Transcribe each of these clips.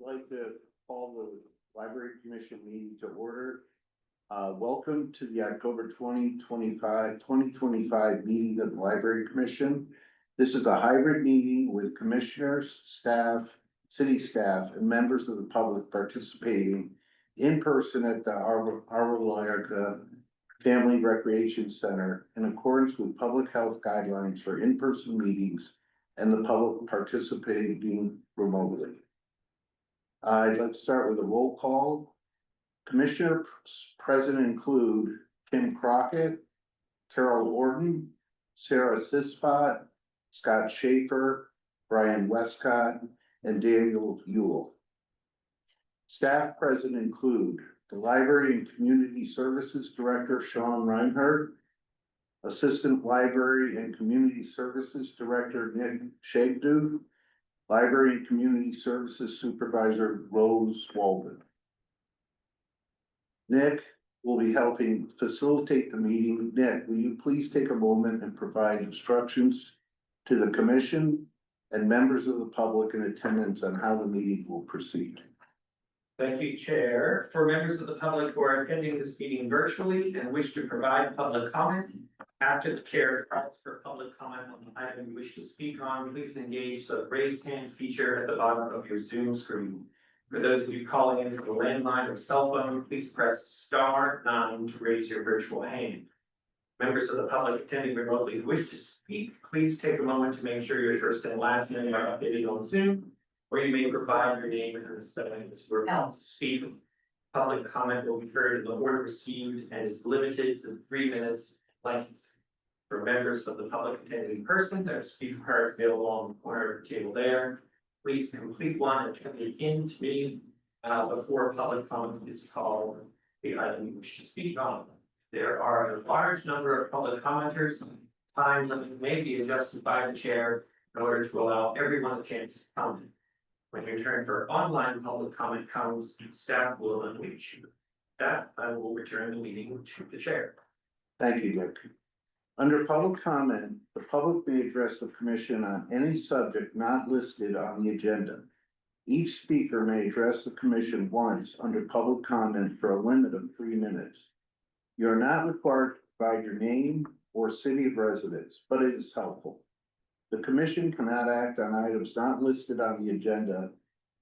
like to call the Library Commission meeting to order. Welcome to the October 2025 meeting of the Library Commission. This is a hybrid meeting with commissioners, staff, city staff, and members of the public participating in person at the Arvilla Family Recreation Center in accordance with public health guidelines for in-person meetings and the public participating remotely. I'd like to start with a roll call. Commissioners present include Kim Crockett, Carol Orton, Sarah Sispot, Scott Schaefer, Brian Westcott, and Daniel Yule. Staff present include the Library and Community Services Director, Sean Reinhardt, Assistant Library and Community Services Director, Nick Shagdu, Library and Community Services Supervisor, Rose Walden. Nick will be helping facilitate the meeting. Nick, will you please take a moment and provide instructions to the commission and members of the public in attendance on how the meeting will proceed? Thank you, Chair. For members of the public who are attending this meeting virtually and wish to provide public comment, after the chair calls for public comment on the item you wish to speak on, please engage the raised hand feature at the bottom of your Zoom screen. For those of you calling in from a landline or cell phone, please press *9 to raise your virtual hand. Members of the public attending remotely who wish to speak, please take a moment to make sure your first and last name are updated on Zoom, or you may provide your name and the spelling as you are about to speak. Public comment will be heard in the order received and is limited to 3 minutes length. For members of the public attending in person, there are speaker cards available on the corner of the table there. Please complete one and turn it in to me before public comment is called the item you wish to speak on. There are a large number of public commenters. Time limit may be adjusted by the chair in order to allow everyone a chance to comment. When your turn for online public comment comes, staff will unmute you. That I will return the meeting to the chair. Thank you, Nick. Under public comment, the public may address the commission on any subject not listed on the agenda. Each speaker may address the commission once under public comment for a limit of 3 minutes. You are not required to provide your name or city of residence, but it is helpful. The commission cannot act on items not listed on the agenda,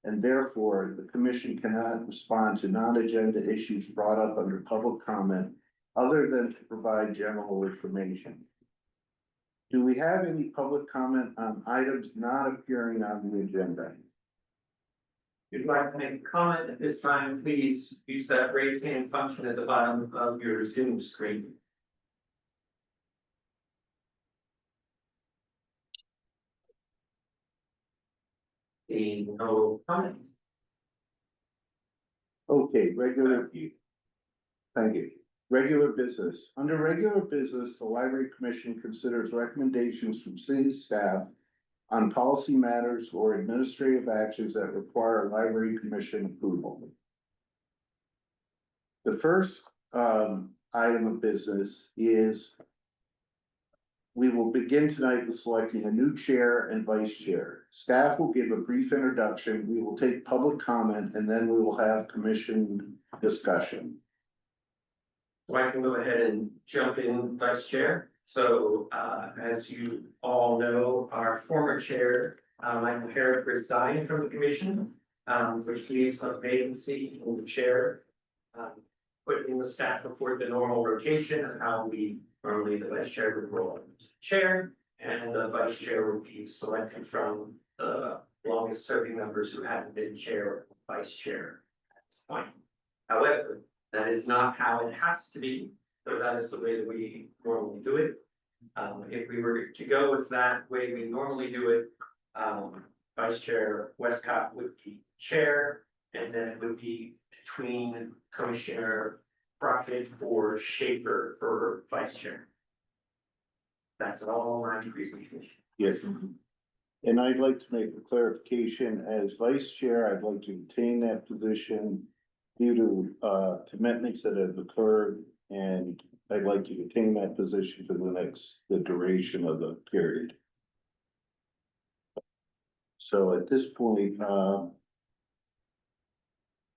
and therefore the commission cannot respond to non-agenda issues brought up under public comment other than to provide general information. Do we have any public comment on items not appearing on the agenda? If you'd like to make a comment at this time, please use that raise hand function at the bottom of your Zoom screen. Seeing no comment. Okay, thank you. Regular business. Under regular business, the Library Commission considers recommendations from city staff on policy matters or administrative actions that require Library Commission approval. The first item of business is we will begin tonight with selecting a new chair and vice chair. Staff will give a brief introduction. We will take public comment and then we will have commission discussion. So I can go ahead and jump in, Vice Chair. So as you all know, our former chair, Michael Herrick, resigned from the commission, which leaves a vacancy in the chair. Put in the staff report the normal rotation of how we normally the vice chair would roll as chair, and the vice chair would be selected from the longest serving members who haven't been chair or vice chair at this point. However, that is not how it has to be, so that is the way that we normally do it. If we were to go with that way we normally do it, Vice Chair Westcott would be chair, and then it would be between Commissioner Crockett or Schaefer for vice chair. That's all my presentation. Yes. And I'd like to make a clarification as vice chair, I'd like to retain that position due to commitments that have occurred, and I'd like to retain that position for the duration of the period. So at this point,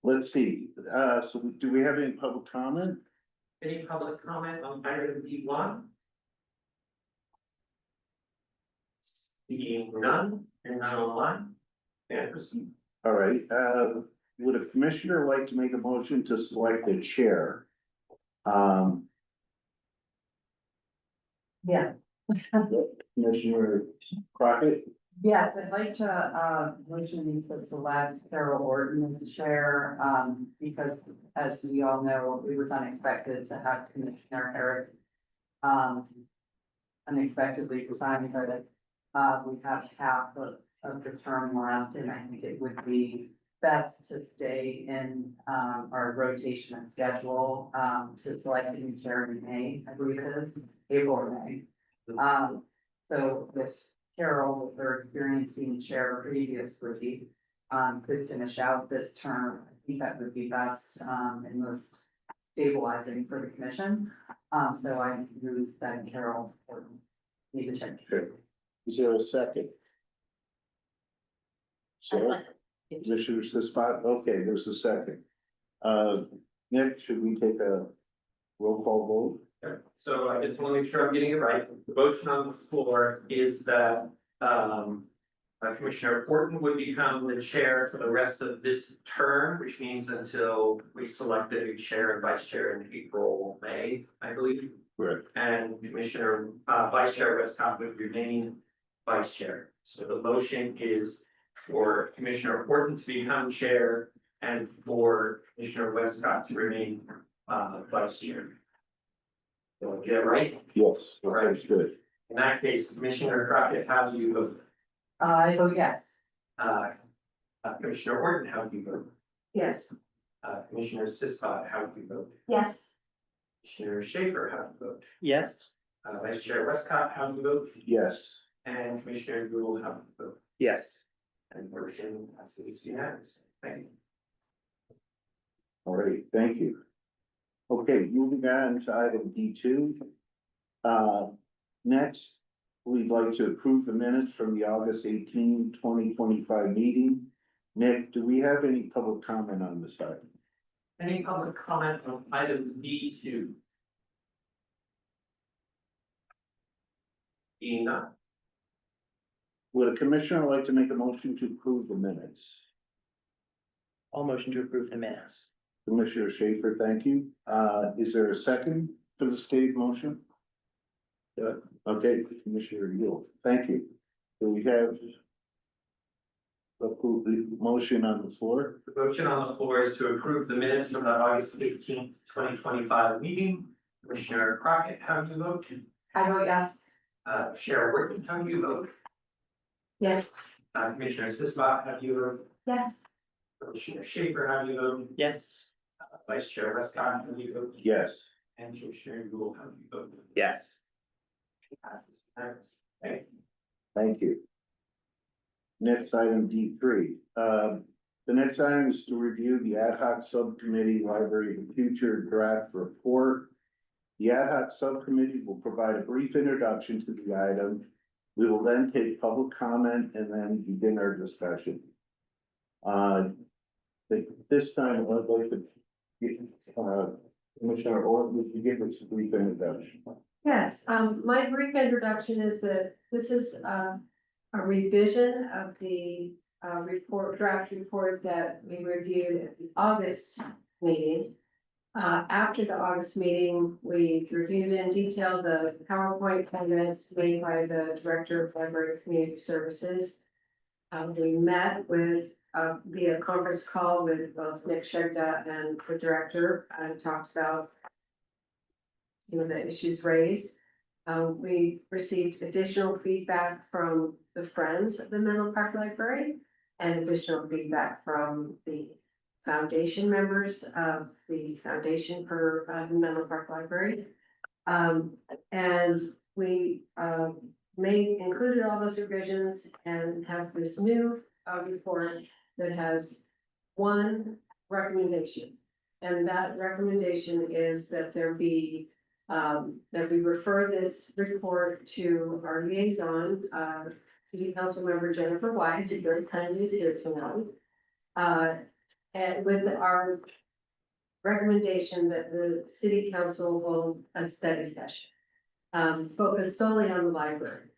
let's see, so do we have any public comment? Any public comment on item D1? Seeing none, and none online. And proceed. All right, would a commissioner like to make a motion to select a chair? Um, Yeah, Commissioner Crockett, yes, I'd like to, motion to select Carol Orton as chair, because as we all know, it was unexpected to have Commissioner Eric. Unexpectedly resign, but, we have half of the term left, and I think it would be best to stay in, our rotation and schedule, to select a new chair in May, I believe it is, April or May. So with Carol, with her experience being chair previously, could finish out this term, I think that would be best, and most stabilizing for the commission. So I move that Carol be the chair. is there a second? So, Commissioner Sispot, okay, there's a second. Nick, should we take a roll call vote? Okay, so I just want to make sure I'm getting it right. The motion on the floor is that, Commissioner Horton would become the chair for the rest of this term, which means until we select a new chair and vice chair in April, May, I believe. Correct. And Commissioner, Vice Chair Westcott would remain vice chair. So the motion is for Commissioner Horton to become chair and for Commissioner Westcott to remain, vice chair. So get it right? Yes, Right. that's good. In that case, Commissioner Crockett, how do you vote? I vote yes. Commissioner Horton, how do you vote? Yes. Commissioner Sispot, how do you vote? Yes. Commissioner Schaefer, how do you vote? Yes. Vice Chair Westcott, how do you vote? Yes, And Commissioner Gould, how do you vote? Yes. And motion passes unanimously. Thank you. all right, thank you. Okay, moving on to item D2. Next, we'd like to approve the minutes from the August 18, 2025 meeting. Nick, do we have any public comment on this item? Any public comment on item D2? Being none, Would a commissioner like to make a motion to approve the minutes? All motion to approve the minutes. Commissioner Schaefer, thank you. Is there a second for the state motion? Yeah, okay, Commissioner Yule, thank you. Do we have approve the motion on the floor? the motion on the floor is to approve the minutes from the August 18th, 2025 meeting. Commissioner Crockett, how do you vote? I vote yes. Chair Whitman, how do you vote? Yes. Commissioner Sispot, how do you vote? Yes. Commissioner Schaefer, how do you vote? Yes. Vice Chair Westcott, how do you vote? Yes, And Commissioner Gould, how do you vote? Yes. Passes unanimously. Thank you. thank you. Next item D3. The next item is to review the ad hoc subcommittee library of the future draft report. The ad hoc subcommittee will provide a brief introduction to the item. We will then take public comment and then begin our discussion. This time, I'd like to get, Commissioner Orton, would you give us a brief introduction? Yes, my brief introduction is that this is a revision of the draft report that we reviewed at the August meeting. After the August meeting, we reviewed in detail the PowerPoint comments made by the Director of Library and Community Services. We met with via conference call with both Nick Shegda and the director and talked about some of the issues raised. We received additional feedback from the Friends of the Menlo Park Library and additional feedback from the foundation members of the Foundation for the Menlo Park Library. And we included all those revisions and have this new report that has one recommendation. And that recommendation is that there be that we refer this report to our liaison, City Council Member Jennifer Wise, who very kindly is here tonight. and with our recommendation that the city council hold a study session. Focused solely on the library.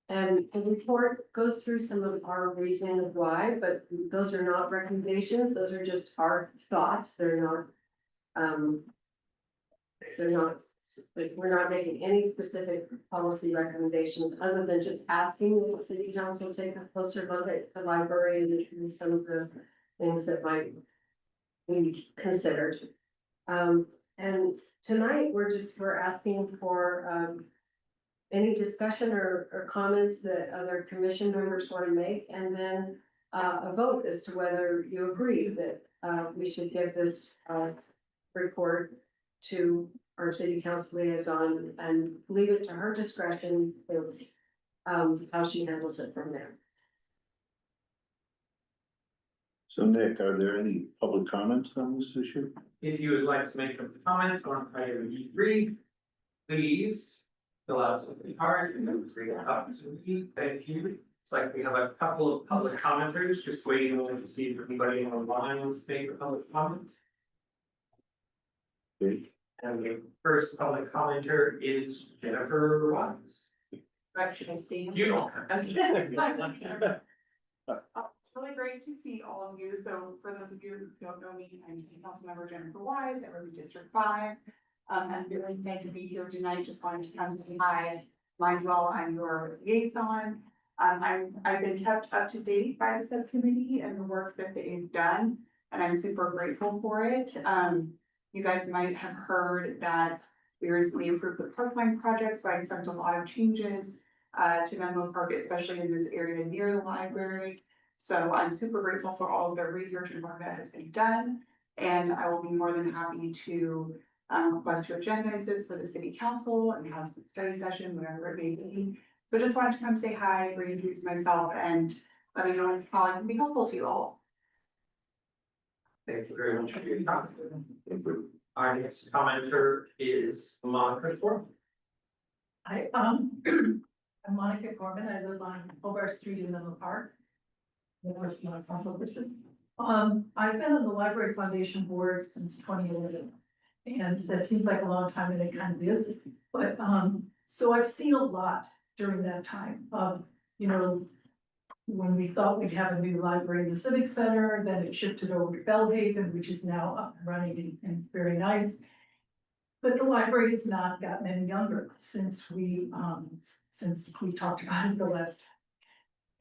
And the report goes through some of our reasoning of why, but those are not recommendations, those are just our thoughts, they're not, like, we're not making any specific policy recommendations, other than just asking that the city council take a closer look at the library and some of the things that might be considered. And tonight, we're asking for, any discussion or comments that other commission members want to make, and then a vote as to whether you agree that we should give this report to our city council liaison and leave it to her discretion of how she handles it from there. So Nick, are there any public comments on this issue? If you would like to make a comment on item E3, please fill out something hard and then bring it up to me. Thank you. It's like we have a couple of public commenters just waiting to see if anybody online wants to make a public comment. Okay. And the first public commenter is Jennifer Wise. Direction, Steve. You don't have to. It's really great to see all of you. So for those of you who don't know me, I'm City Council Member Jennifer Wise, I live in District 5. I'm really excited to be here tonight. Just wanted to come say hi. Mind you all, I'm your liaison. I've been kept up to date by the subcommittee and the work that they've done, and I'm super grateful for it. You guys might have heard that we recently approved the Parkline project, so I expect a lot of changes to Menlo Park, especially in this area near the library. So I'm super grateful for all of the research and work that has been done, and I will be more than happy to request your agendas for the city council and have a study session, whatever it may be. So just wanted to come say hi, reintroduce myself, and let me know how I can be helpful to you all. Thank you very much for your comment. Our next commenter is Monica Thorpe. I'm Monica Corbin. I live on Hobart Street in Menlo Park. The first one, council person. I've been on the Library Foundation board since 2011. And that seems like a long time, and it kind of is. But so I've seen a lot during that time. You know, when we thought we'd have a new library in the Civic Center, then it shifted over to Bellhaven, which is now up and running and very nice. But the library has not gotten any younger since we talked about it the last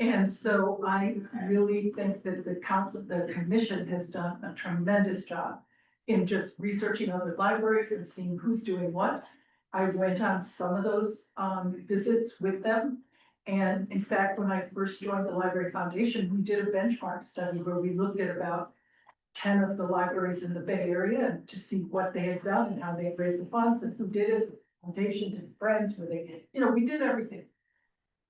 time. And so I really think that the commission has done a tremendous job in just researching other libraries and seeing who's doing what. I went on some of those visits with them. And in fact, when I first joined the Library Foundation, we did a benchmark study where we looked at about 10 of the libraries in the Bay Area to see what they had done and how they had raised the funds and who did it. Foundation did friends where they, we did everything.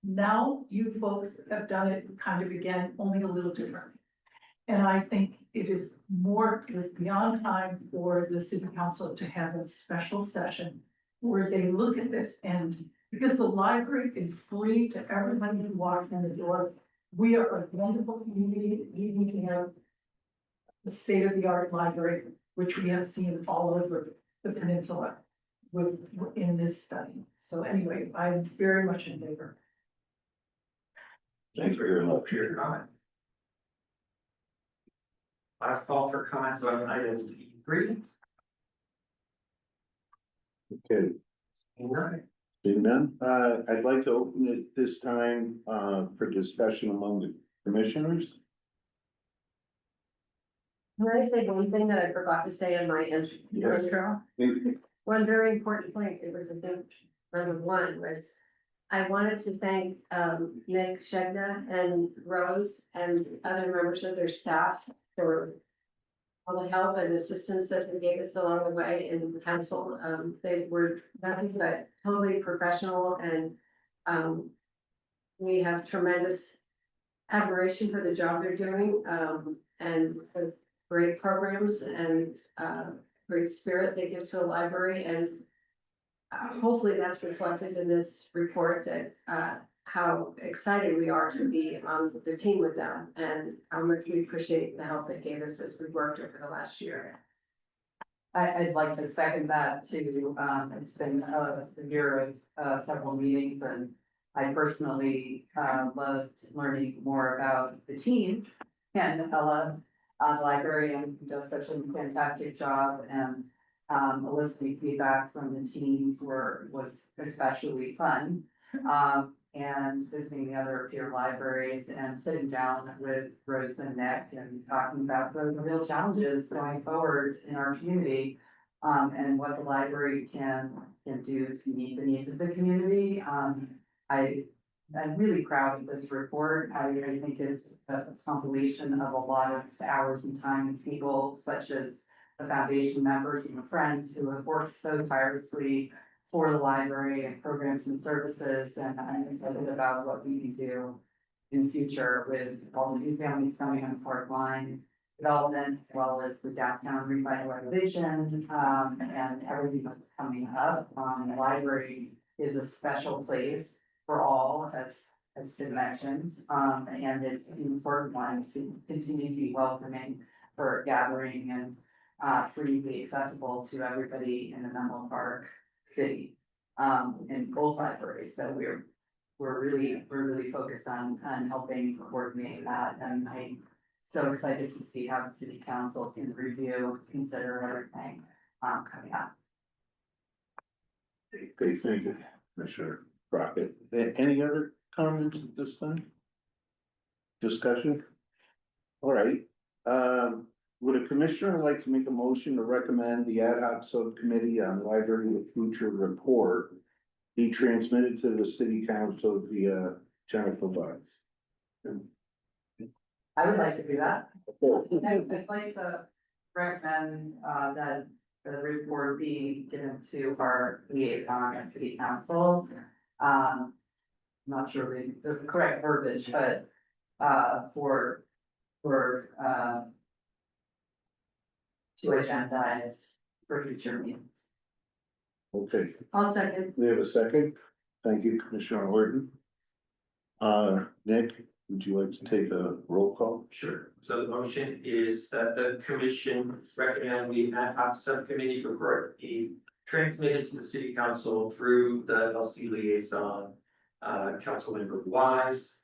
Now you folks have done it kind of again, only a little differently. And I think it is beyond time for the city council to have a special session where they look at this, and because the library is free to everybody who walks in the door. We are a wonderful community. We need to have a state-of-the-art library, which we have seen all over the peninsula in this study. So anyway, I'm very much in favor. Thanks very much. For your comment. Last call for comments on item E3. Okay, All right. seeing none, I'd like to open it this time, for discussion among the commissioners. Can I say one thing that I forgot to say in my Yes. intro? One very important point, it was, I think, number one was, I wanted to thank Nick Shegna and Rose and other members of their staff for all the help and assistance that they gave us along the way in the council. They were nothing but totally professional, and we have tremendous admiration for the job they're doing, and the great programs and great spirit they give to the library. And hopefully that's reflected in this report that how excited we are to be on the team with them and how much we appreciate the help they gave us as we worked over the last year. I'd like to second that too. It's been a year of several meetings and I personally loved learning more about the teens. And Ella, the librarian, does such a fantastic job and eliciting feedback from the teens was especially fun. And visiting the other peer libraries and sitting down with Rose and Nick and talking about the real challenges going forward in our community. And what the library can do to meet the needs of the community. I'm really proud of this report. I think it's a compilation of a lot of hours and time of people such as the foundation members and the friends who have worked so tirelessly for the library and programs and services, and I'm excited about what we can do in the future with all the new families coming on Park Line development, as well as the downtown revitalization, and everything that's coming up. The library is a special place for all, as has been mentioned, and it's an important one to continue to be welcoming for gathering and freely accessible to everybody in the Menlo Park city, in both libraries. So we're really focused on helping coordinate that, and I'm so excited to see how the city council can review, consider everything, coming up. Okay, thank you, Commissioner Crockett. Any other comments at this time? Discussion? All right, would a commissioner like to make a motion to recommend the ad hoc subcommittee on library of future report be transmitted to the city council via Jennifer Vines? I would like to do that. I'd like to recommend, that the report be given to our liaison at city council. I'm not sure the correct verbiage, but, to agendize for future meetings. Okay, I'll second. we have a second. Thank you, Commissioner Horton. Nick, would you like to take a roll call? Sure. So the motion is that the commission recommend the ad hoc subcommittee report be transmitted to the city council through the LC liaison, Councilmember Wise,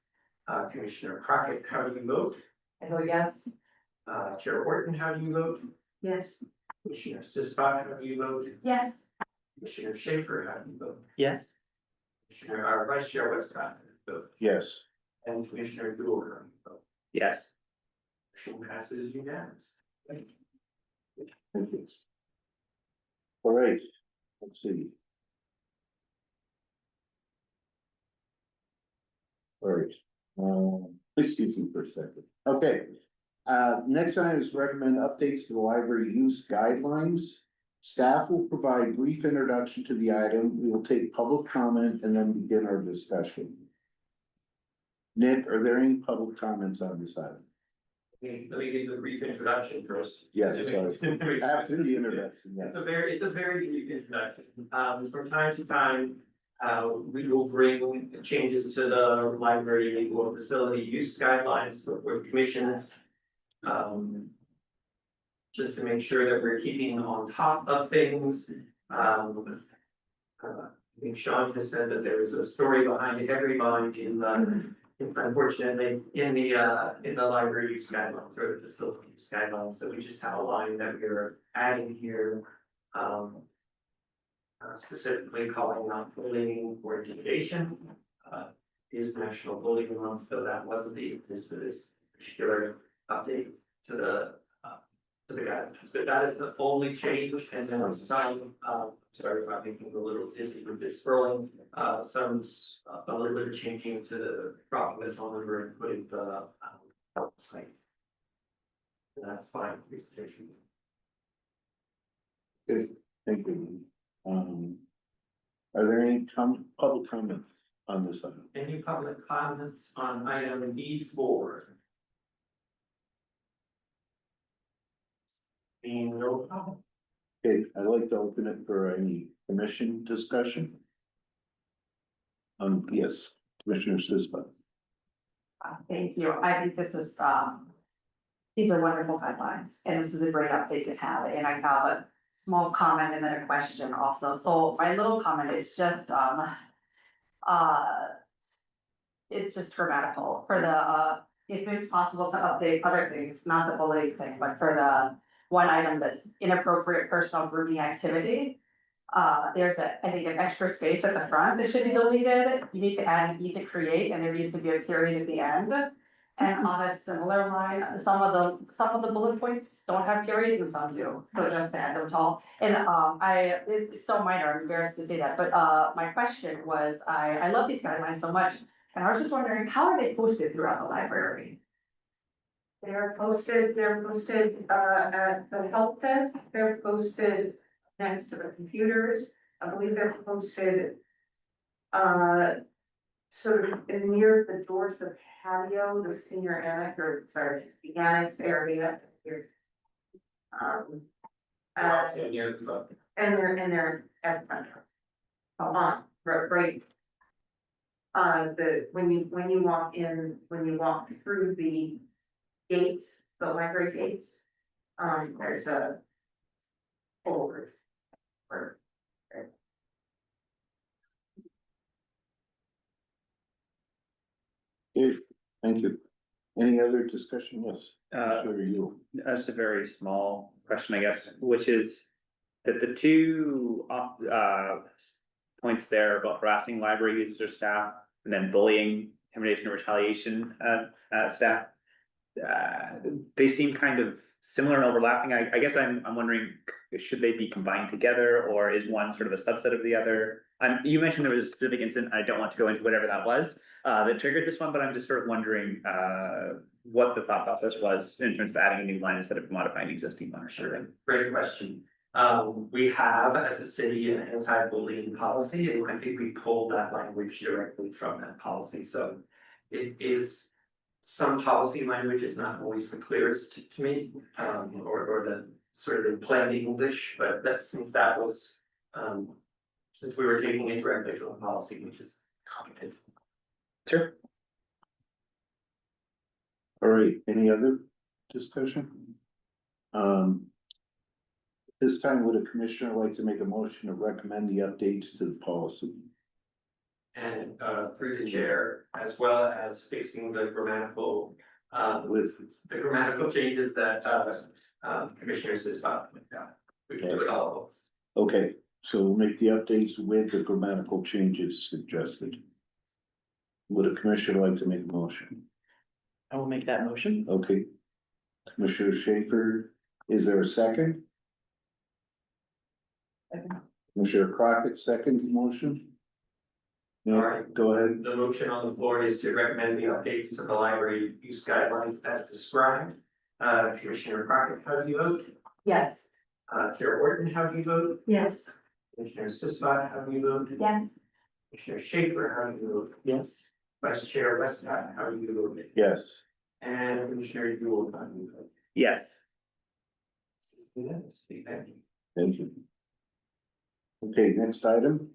Commissioner Crockett, how do you vote? I vote yes. Chair Horton, how do you vote? Yes. Commissioner Sispot, how do you vote? Yes. Commissioner Schaefer, how do you vote? Yes. Commissioner, Vice Chair Westcott, how do you vote? Yes. And Commissioner Doer, how do you vote? Yes. Motion passes unanimous. Thank you. Thank you. All right, let's see. All right, excuse me for a second. Okay. Next item is recommend updates to the library use guidelines. Staff will provide brief introduction to the item. We will take public comment and then begin our discussion. Nick, are there any public comments on this item? Let me give you a brief introduction first. Yes, after the introduction, yes. It's a very brief introduction. From time to time, we will bring changes to the library or facility use guidelines for commissions. Just to make sure that we're keeping on top of things. I think Sean has said that there is a story behind every bind unfortunately, in the library use guidelines or the facility use guidelines, so we just have a line that we're adding here. Specifically calling out bullying or intimidation, is National Bullying Month, so that wasn't this particular update to the guidelines, but that is the only change, and then some, sorry if I'm making a little dizzy with this scrolling, a little bit of changing to the problem with phone number and putting the site. And that's fine, presentation. Good, thank you. Are there any public comments on this item? Any public comments on item D4? Being no comment. Okay, I'd like to open it for any commission discussion. Yes, Commissioner Sisba. Thank you. I think this is, these are wonderful guidelines, and this is a great update to have, and I have a small comment and then a question also. So my little comment is just, it's just grammatical for the, if it's possible to update other things, not the bullying thing, but for the one item that's inappropriate personal grooming activity. There's I think an extra space at the front that should be deleted. You need to add, you need to create, and there needs to be a period at the end. And on a similar line, some of the bullet points don't have periods and some do, so just to add them all. And it's so minor, I'm embarrassed to say that, but my question was, I love these guidelines so much. And I was just wondering, how are they posted throughout the library? They're posted at the help desk, they're posted next to the computers, I believe they're posted. Sort of near the doors of the patio, the senior annex, or sorry, the annex area here. Also near the book. And they're at the front. Right. When you walk in, when you walk through the gates, the library gates, there's a forward. Okay, thank you. Any other discussion? Yes. Sure, you. That's a very small question, I guess, which is that the two points there about harassing library users or staff, and then bullying, intimidation, or retaliation staff. They seem kind of similar and overlapping. I guess I'm wondering, should they be combined together, or is one sort of a subset of the other? You mentioned there was a specific incident. I don't want to go into whatever that was that triggered this one, but I'm just sort of wondering what the thought process was in terms of adding a new line instead of modifying an existing one or something. Great question. We have, as a city, an anti-bullying policy, and I think we pulled that language directly from that policy, so it is. Some policy language is not always the clearest to me, or the sort of in plain English, but that since that was, since we were taking it directly from the policy, which is complicated. Sure. All right, any other discussion? This time, would a commissioner like to make a motion to recommend the updates to the policy? And through the chair, as well as fixing the grammatical changes that Commissioner Sisba put down. We can do it all at once. Okay, so we'll make the updates with the grammatical changes suggested. Would a commissioner like to make a motion? I will make that motion. Okay. Commissioner Schaefer, is there a second? Commissioner Crockett, second motion? No, All right. go ahead. The motion on the floor is to recommend the updates to the library use guidelines as described. Commissioner Crockett, how do you vote? Yes. Chair Orton, how do you vote? Yes. Commissioner Sisba, how do you vote? Yes. Commissioner Schaefer, how do you vote? Yes. Vice Chair Westcott, how do you vote? Yes. And Commissioner Yule, how do you vote? Yes. Unanimously, thank you. Thank you. Okay, next item,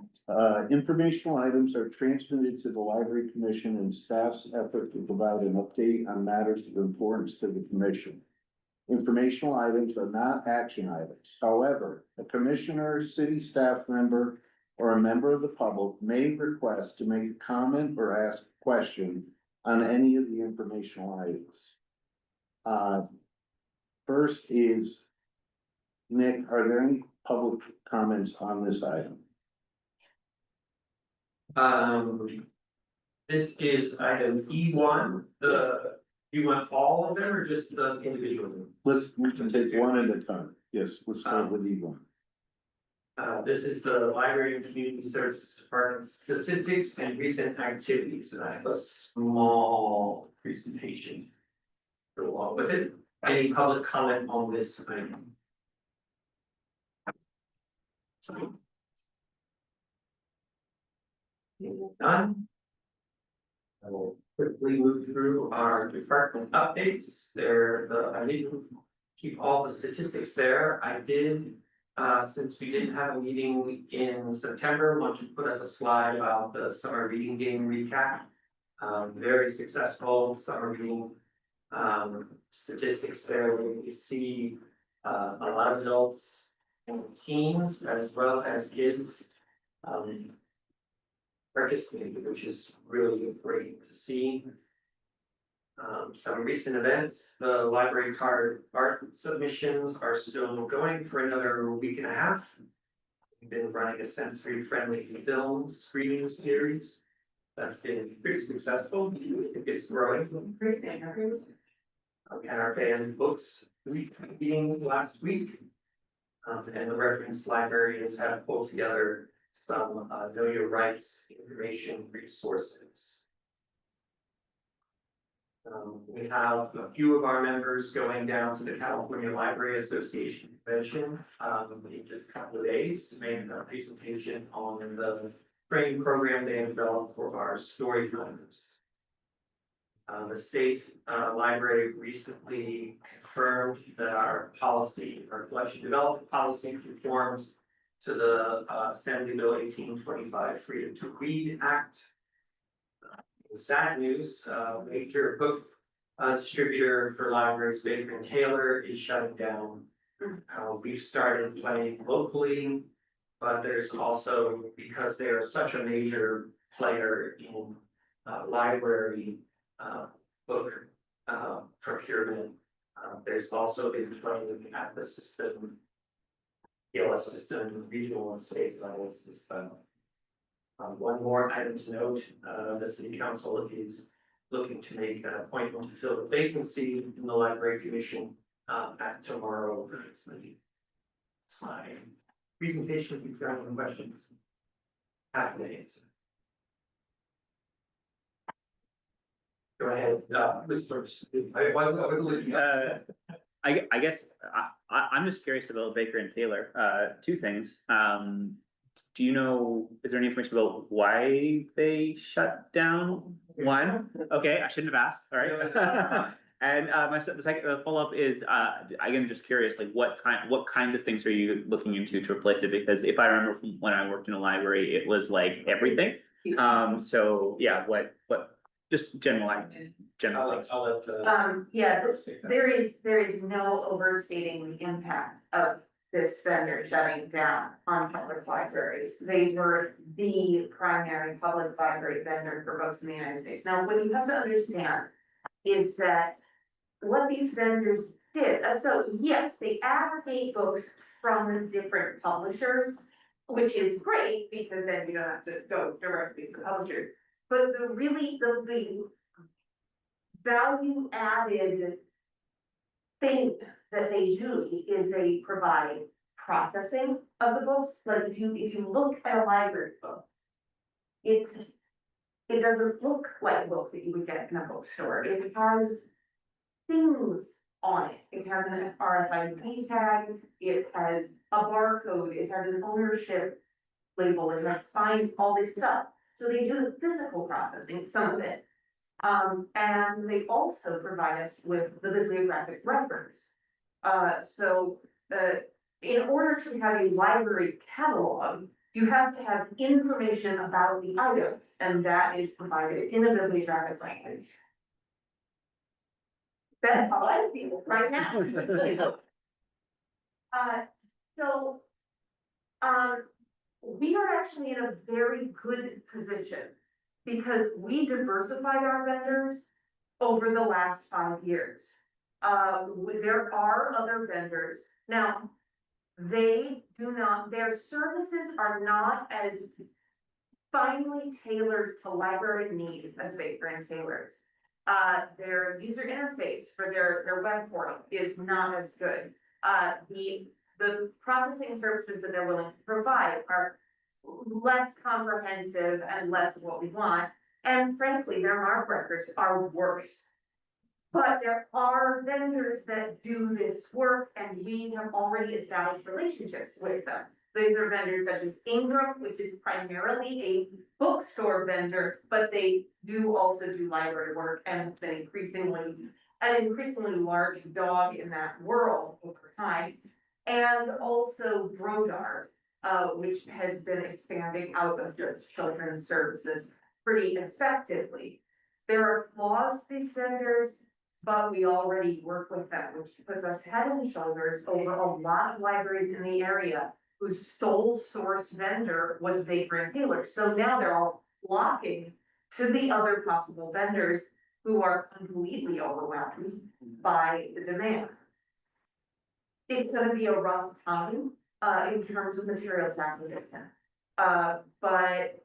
informational items are transmitted to the library commission and staff's effort to provide an update on matters of importance to the commission. Informational items are not action items. However, a commissioner, city staff member, or a member of the public may request to make a comment or ask a question on any of the informational items. First is, Nick, are there any public comments on this item? This is item E1, you want all of them or just the individual? We can take one at a time. Yes, let's start with E1. This is the Library and Community Services Department statistics and recent activities, and I have a small presentation to go along with it. Any public comment on this item? None. I will quickly move through our department updates. I didn't keep all the statistics there. I did, since we didn't have a meeting in September, want to put up a slide about the summer reading game recap. Very successful, some of the statistics there, we see a lot of adults and teens as well as kids participating, which is really great to see. Some recent events, the library card art submissions are still going for another week and a half. We've been running a sensory friendly film screening series. That's been pretty successful. I think it's growing. We had our banned books week meeting last week. And the reference librarians have pulled together some know your rights information resources. We have a few of our members going down to the California Library Association convention in just a couple of days to make a presentation on the training program they have developed for our storytellers. The state library recently confirmed that our policy, our collection development policy conforms to the Assembly Bill 1825 Freedom to Read Act. Sad news, major book distributor for libraries, Baker and Taylor, is shutting down. We've started playing locally, but there's also, because they are such a major player in library book procurement, there's also been playing at the system, ELS system, regional and state levels as well. One more item to note, the city council is looking to make an appointment to fill the vacancy in the library commission at tomorrow night's meeting. That's my presentation. If you've got any questions, happy to answer. Go ahead, Ms. First. I wasn't looking at. I guess I'm just curious about Baker and Taylor. Two things. Do you know, is there any information about why they shut down? One, okay, I shouldn't have asked, all right. And the second follow-up is, again, just curious, like what kinds of things are you looking into to replace it? Because if I remember from when I worked in a library, it was like everything. So yeah, what, just general things. I'll let, Yeah, there is no overstating the impact of this vendor shutting down on public libraries. They were the primary public library vendor for books in the United States. Now, what you have to understand is that what these vendors did, so yes, they aggregate books from different publishers, which is great because then you don't have to go directly to the publisher. But the value added thing that they do is they provide processing of the books. Like if you look at a library book, it doesn't look like a book that you would get in a bookstore. It has things on it. It has an RFID tag, it has a barcode, it has an ownership label, it has spine, all this stuff. So they do the physical processing, some of it. And they also provide us with the bibliographic reference. In order to have a library catalog, you have to have information about the items, and that is provided in a bibliographic language. That's how I feel right now. We are actually in a very good position because we diversified our vendors over the last 5 years. There are other vendors. Now, their services are not as finely tailored to library needs as Baker and Taylor's. Their user interface for their web portal is not as good. The processing services that they're willing to provide are less comprehensive and less what we want. And frankly, their MARC records are worse. But there are vendors that do this work and we have already established relationships with them. These are vendors such as Ingram, which is primarily a bookstore vendor, but they do also do library work and have been an increasingly large dog in that world over time. And also Brodar, which has been expanding out of just children's services pretty effectively. There are flaws to these vendors, but we already work with them, which puts us head and shoulders over a lot of libraries in the area whose sole source vendor was Baker and Taylor. So now they're all flocking to the other possible vendors who are completely overwhelmed by the demand. It's gonna be a rough time, in terms of materials acquisition. But,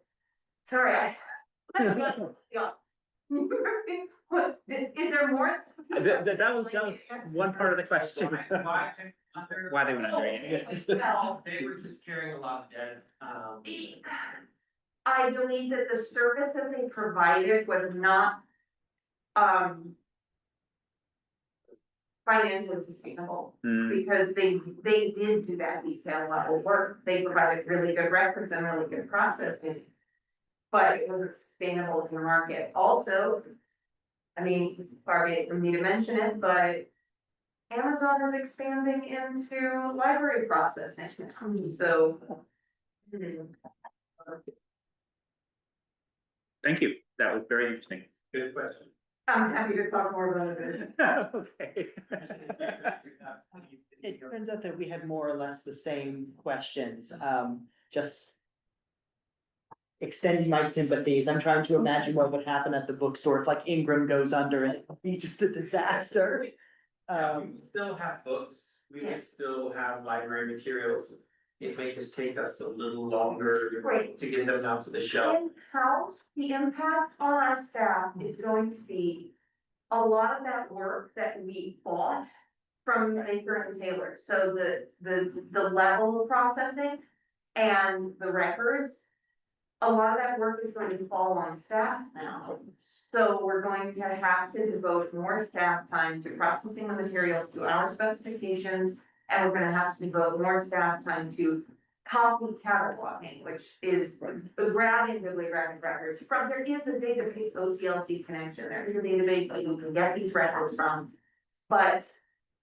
sorry, yeah. What, is there more? That was one part of the question. Why they went under it. Well, They were just carrying a lot of debt, I believe that the service that they provided was not, financially sustainable, Hmm. because they did do that detail level work, they provided really good records and really good processes. But it wasn't sustainable in the market, also, I mean, far be it from me to mention it, but Amazon is expanding into library processing, so. Thank you, that was very interesting. good question. I'm happy to talk more about it. Okay. It turns out that we had more or less the same questions, just extending my sympathies. I'm trying to imagine what would happen at the bookstore if like Ingram goes under and it'll be just a disaster. We would still have books, we would still have library materials. It may just take us a little longer Right. to get them out to the shelf. In-house, the impact on our staff is going to be a lot of that work that we bought from Baker and Taylor. So the level of processing and the records, a lot of that work is going to fall on staff now. So we're going to have to devote more staff time to processing the materials to our specifications. And we're gonna have to devote more staff time to copy cataloging, which is grabbing bibliographic records from, there is a database OCLC connection, there is a database that you can get these records from. But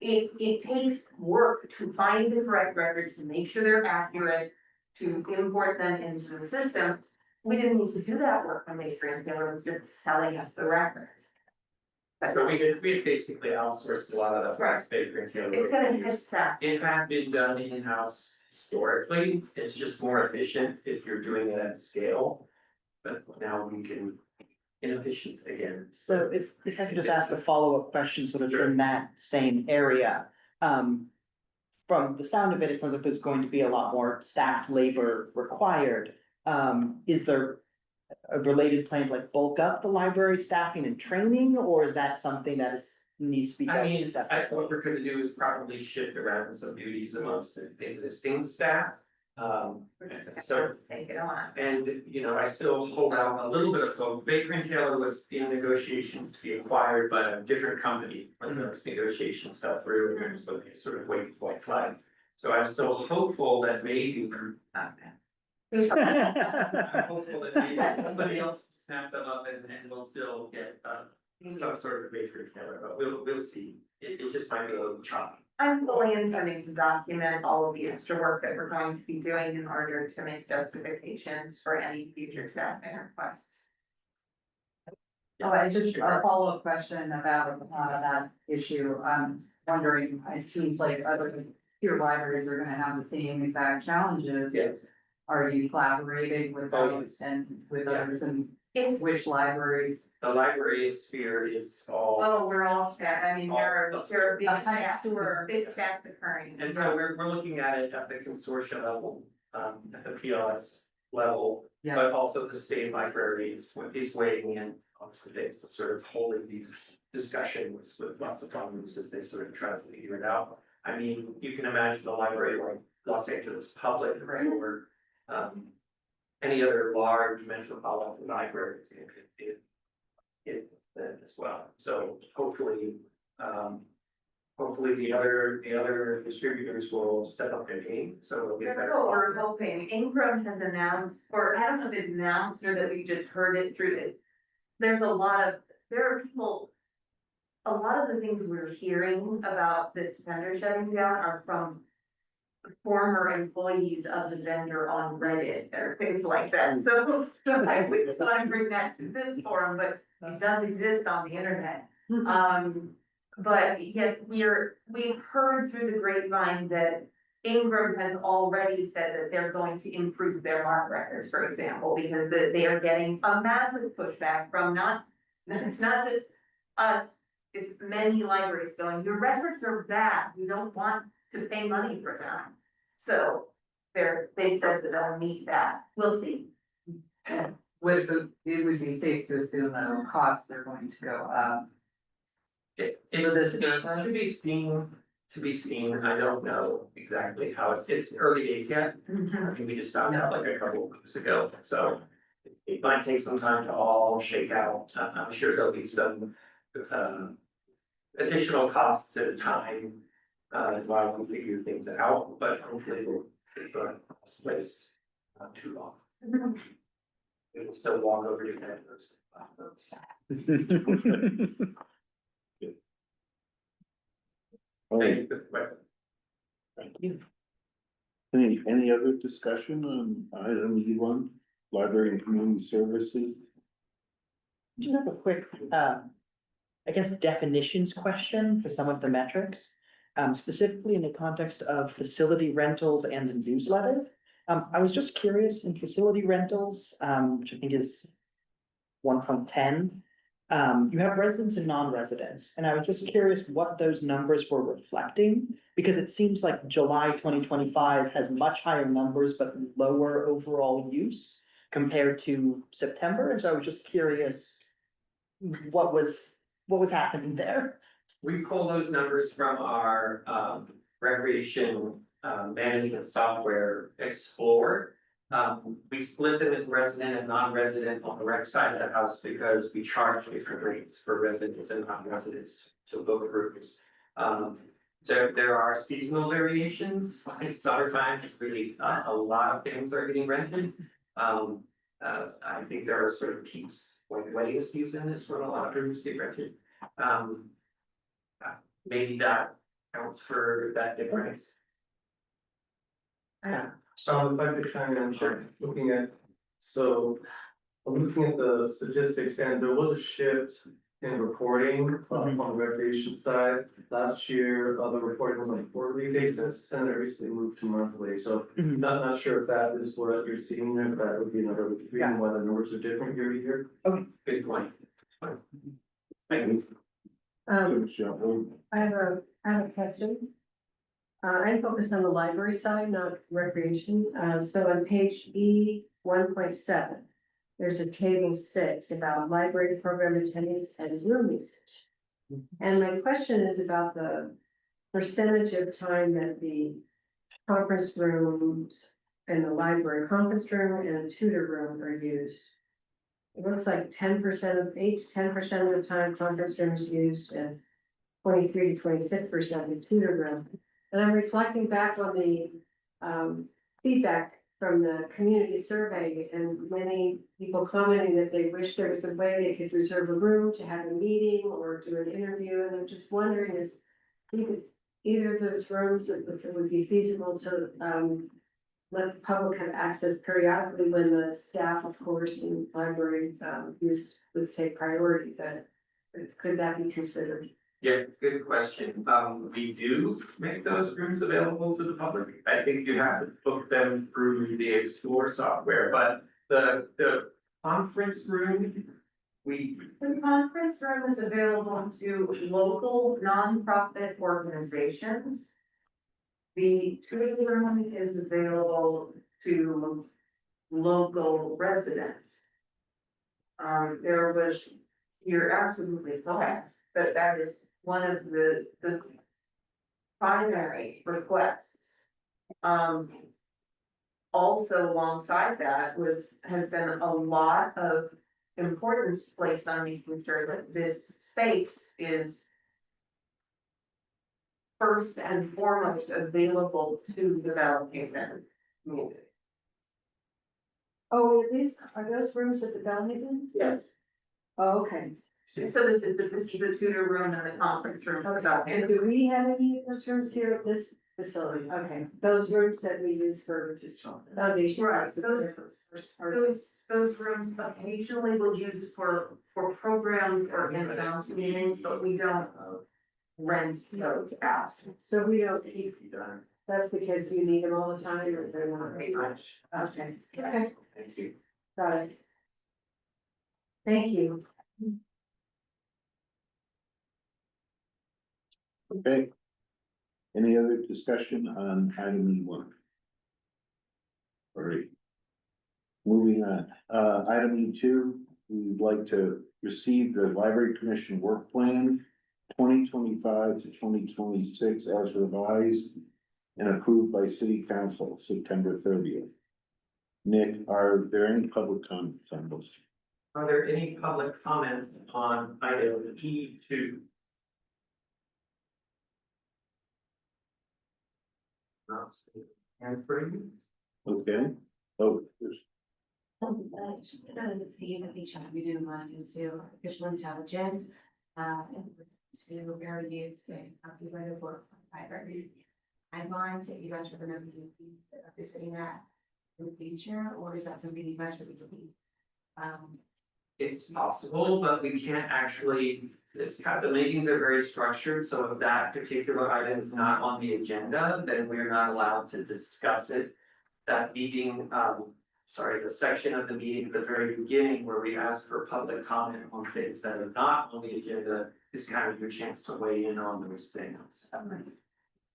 it takes work to find the correct records, to make sure they're accurate, to import them into the system. We didn't need to do that work when Baker and Taylor was just selling us the records. So we basically outsourced a lot of that Right. to Baker and Taylor. It's gonna hit staff. It had been done in-house historically, it's just more efficient if you're doing it at scale. But now we can inefficient again. So if I could just ask a follow-up question sort of in that same area. From the sound of it, it sounds like there's going to be a lot more staff labor required. Is there a related plan to like bulk up the library staffing and training, or is that something that needs to be I done mean, separately? what we're gonna do is probably shift around some duties amongst the existing staff. So, Take it on. and, you know, I still hold out a little bit of hope. Baker and Taylor was in negotiations to be acquired by a different company. When those negotiations fell through, and it's going to sort of wait for white flag. So I'm still hopeful that maybe, I'm hopeful that maybe somebody else will snap them up and we'll still get, some sort of Baker and Taylor, but we'll see. It just might be a little choppy. I'm fully intending to document all of the extra work that we're going to be doing in order to make justifications for any future staffing requests. Oh, I just a follow-up question about that issue. I'm wondering, it seems like other peer libraries are gonna have the same exact challenges. Yes. Are you collaborating with Oh, those and with Yeah. others and It's, which libraries? The library sphere is all, oh, we're all chat, I mean, there are big I'm chats, sure. big chats occurring. and so we're looking at it at the consortia level, at the PLS level. Yeah. But also the state library is weighing in on some days, sort of holding these discussions with lots of funders as they sort of try to figure it out. I mean, you can imagine a library like Los Angeles Public, right, or, any other large metropolitan library is gonna be it as well. So hopefully, hopefully the other distributors will step up their game, so we'll get That's better. what we're hoping. Ingram has announced, or I don't know if it's announced or that we just heard it through the. There are people. A lot of the things we're hearing about this vendor shutting down are from. Former employees of the vendor on Reddit or things like that, so I would just want to bring that to this forum, but it does exist on the internet. But yes, we've heard through the grapevine that Ingram has already said that they're going to improve their MARC records, for example, because they are getting a massive pushback from it's not just us, it's many libraries going, your records are bad, we don't want to pay money for them. So they said that they'll meet that, we'll see. It would be safe to assume that costs are going to go up. It's For this to service? to be seen, I don't know exactly how it's early days yet. I think we just found out like a couple of weeks ago, so it might take some time to all shake out. I'm sure there'll be some additional costs at a time while we figure things out, but hopefully it's going to place not too long. We can still walk over to those. Thank you for the question. Thank you. Any other discussion on item E1, library and community services? Do you have a quick, I guess definitions question for some of the metrics? Specifically in the context of facility rentals and the newsletter. I was just curious in facility rentals, which I think is 1.10. You have residents and non-residents, and I was just curious what those numbers were reflecting. Because it seems like July 2025 has much higher numbers, but lower overall use compared to September, and so I was just curious. What was happening there? We pull those numbers from our recreation management software Explorer. We split them in resident and non-resident on the rec side of the house because we charge different rates for residents and non-residents to book rooms. There are seasonal variations, like summertime is really a lot of things are getting rented. I think there are sort of peaks, like wedding season is when a lot of rooms get rented. Maybe that counts for that difference. Sean, if I could chime in, Sure. looking at, so I'm looking at the statistics and there was a shift in reporting on the recreation side. Last year, the reporting was on a quarterly basis and it recently moved to monthly, so not sure if that is what you're seeing there, if that would be another reason why the numbers are different year to year. Good point. Thank you. I have a question. I'm focused on the library side, not recreation. So on page E 1.7, there's a table 6 about library program attendance and room usage. And my question is about the percentage of time that the conference rooms and the library conference room and the tutor room are used. It looks like 10% of 8 to 10% of the time conference room is used and 23 to 26% the tutor room. And I'm reflecting back on the feedback from the community survey and many people commenting that they wish there was a way they could reserve a room to have a meeting or do an interview. And I'm just wondering if either of those rooms, if it would be feasible to let the public have access periodically when the staff, of course, and library use would take priority, but could that be considered? Yeah, good question. We do make those rooms available to the public. I think you have to book them through the Explore software, but the conference room, The conference room is available to local nonprofit organizations. The tutor room is available to local residents. You're absolutely correct, but that is one of the primary requests. Also alongside that has been a lot of importance placed on making sure that this space is first and foremost available to the Bellhaven community. Oh, are those rooms at the Bellhaven? yes. Oh, okay. So this is the tutor room and the conference room. And do we have any of those rooms here at this facility, okay, those rooms that we use for foundation. Right, those rooms occasionally we'll use for programs or in-house meetings, but we don't rent those out. So we don't keep, that's because you need them all the time or they're not. Pretty much. Okay, okay, Thank you. got it. Thank you. Okay. Any other discussion on item E1? All right. Moving on, item E2, we'd like to receive the library commission work plan 2025 to 2026 as revised and approved by city council September 30th. Nick, are there any public comments on those? Are there any public comments on item E2? And for you? Okay, oh, there's, Just wanted to see if each of we do one is to artificial intelligence, and to very use the copyrighted work library guidelines that you guys are gonna be visiting that in the future, or is that something you guys are be? It's possible, but we can't actually, the meetings are very structured, so if that particular item is not on the agenda, then we're not allowed to discuss it. That meeting, the section of the meeting at the very beginning where we ask for public comment on things that are not on the agenda is kind of your chance to weigh in on those things.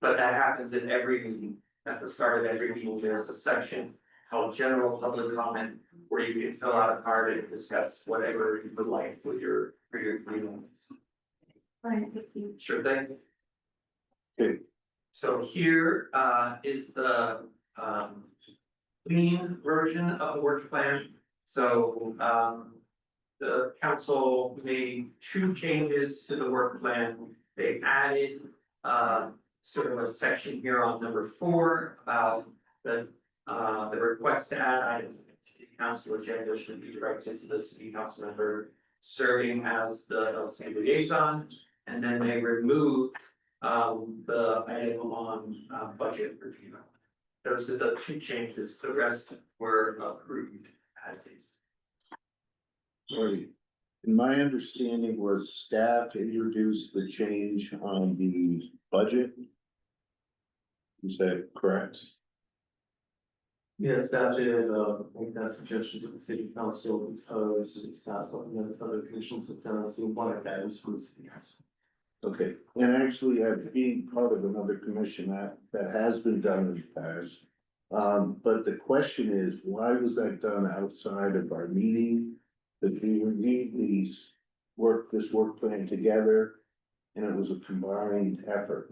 But that happens in every meeting. At the start of every meeting, there's a section called general public comment where you can fill out a card and discuss whatever you would like with for your meetings. Fine, thank you. Sure thing. Okay. So here is the clean version of the work plan. So the council made 2 changes to the work plan. They added sort of a section here on number 4 about the request to add items to the city council agenda should be directed to the city council member serving as the LC liaison. And then they removed the item on budget review. Those are the 2 changes. The rest were approved as is. Right. And my understanding was staff introduced the change on the budget. Is that correct? Yes, that did, make that suggestion to the city council because it's not something that other commissions have done, so one of that is from the city council. Okay, and actually, being part of another commission that has been done in the past. But the question is, why was that done outside of our meeting? That we reviewed this work plan together, and it was a combined effort.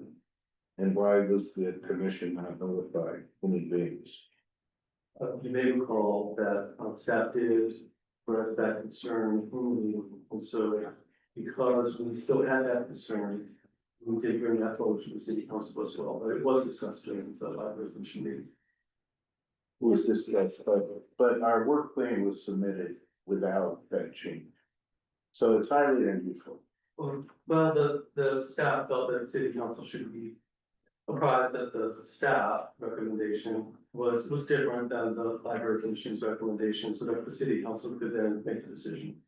And why was the commission not notified in advance? You may recall that staff did express that concern, and so because we still had that concern, we did bring that forward to the city council as well, but it was discussed during the library commission meeting. Was this, but our work plan was submitted without that change. So it's highly unusual. Well, the staff felt that city council should be apprised that the staff recommendation was different than the library commission's recommendation, so that the city council could then make the decision.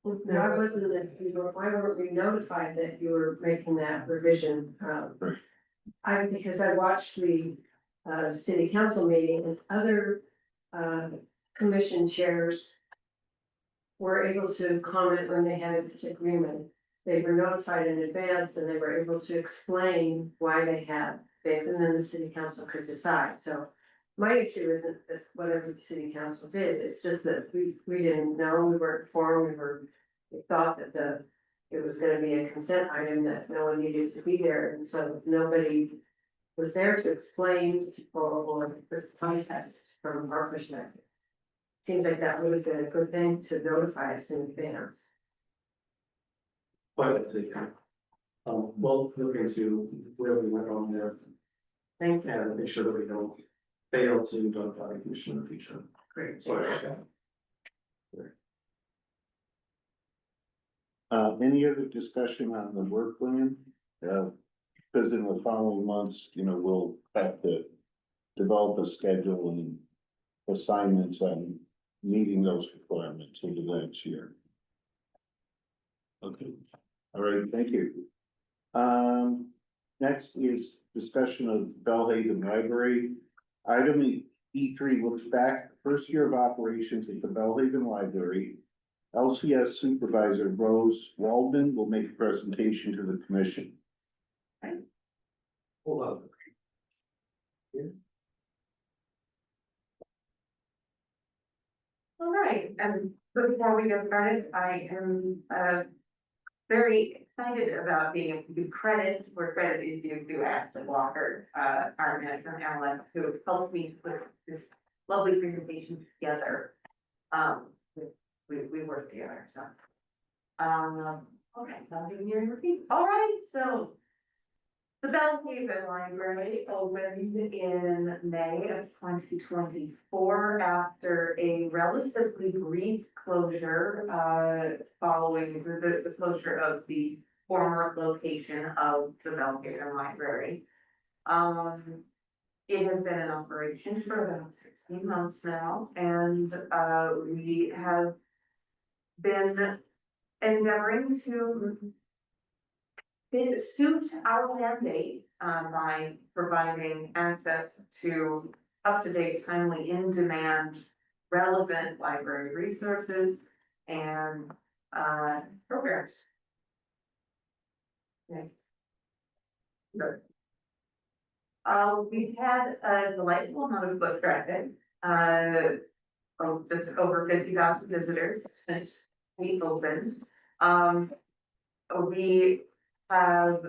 Why wasn't it, why weren't we notified that you were making that revision? Right. Because I watched the city council meeting and other commission chairs were able to comment when they had a disagreement. They were notified in advance and they were able to explain why they had this, and then the city council could decide. So my issue isn't that whatever the city council did, it's just that we didn't know, we weren't informed, we thought that it was gonna be a consent item that no one needed to be there, and so nobody was there to explain or the context from our perspective. Seems like that would have been a good thing to notify us in advance. Quite a take. We'll look into where we went wrong there Thank you. and make sure that we don't fail to notify the commission in the future. Great. Sorry about that. Any other discussion on the work plan? because in the following months, we'll have to develop a schedule and assignments on meeting those requirements over the next year. Okay, all right, thank you. Next is discussion of Bellhaven Library. Item E3 looks back at the first year of operations at the Bellhaven Library. LCS Supervisor Rose Waldman will make a presentation to the commission. Hold on. All right, before we get started, I am, very excited about being able to give credit where credit is due to Ashley Walker, our management analyst, who helped me put this lovely presentation together. We worked together, so. Okay, nothing here to repeat. All right, so the Bellhaven Library opened in May of 2024 after a relatively brief closure, following the closure of the former location of the Bellhaven Library. It has been in operation for about 16 months now, and we have been endeavoring to suit our mandate by providing access to up-to-date, timely, in-demand, relevant library resources and programs. Okay. Good. We've had a delightful amount of foot traffic, just over 50,000 visitors since we opened. We have,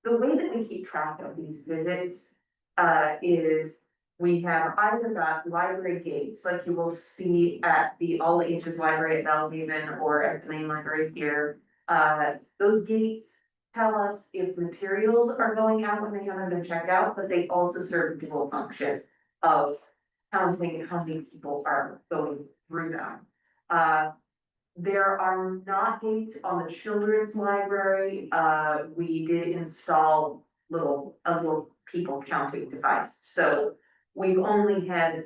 the way that we keep track of these visits, is we have either got library gates, like you will see at the All Ages Library at Bellhaven or at the main library here. Those gates tell us if materials are going out when they haven't been checked out, but they also serve the dual function of counting how many people are going through them. There are not gates on the children's library. We did install a little people counting device. So we've only had,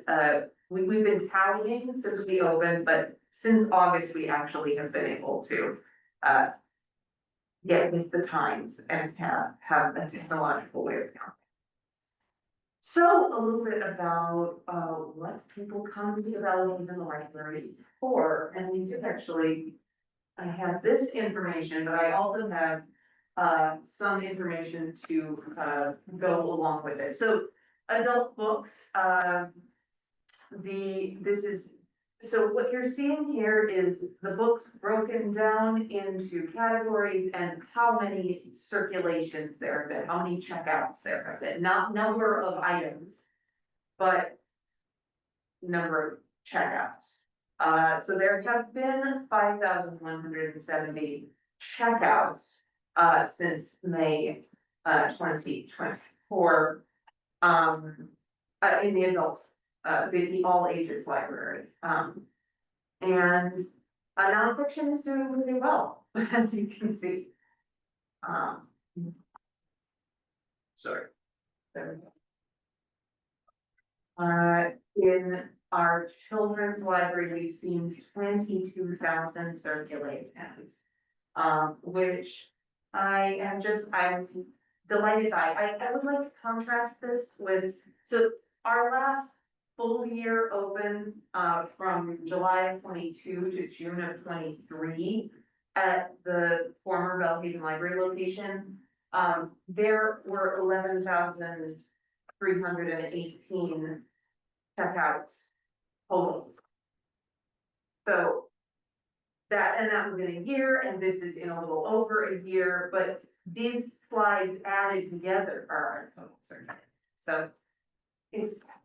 we've been tallying since we opened, but since August, we actually have been able to get with the times and have a technological way of counting. So a little bit about what people come to the Bellhaven Library for, and we do actually, I have this information, but I also have some information to go along with it. So adult books, so what you're seeing here is the books broken down into categories and how many circulations there have been, how many checkouts there have been, not number of items, but number of checkouts. So there have been 5,170 checkouts since May 2024 in the adult, the all ages library. And nonfiction is doing really well, as you can see. Sorry. There we go. In our children's library, we've seen 22,000 circulations, which I'm delighted by. I would like to contrast this with, so our last full year open, from July of 22 to June of 23 at the former Bellhaven Library location, there were 11,318 checkouts total. So that was in a year, and this is in a little over a year, but these slides added together are our total circulation. So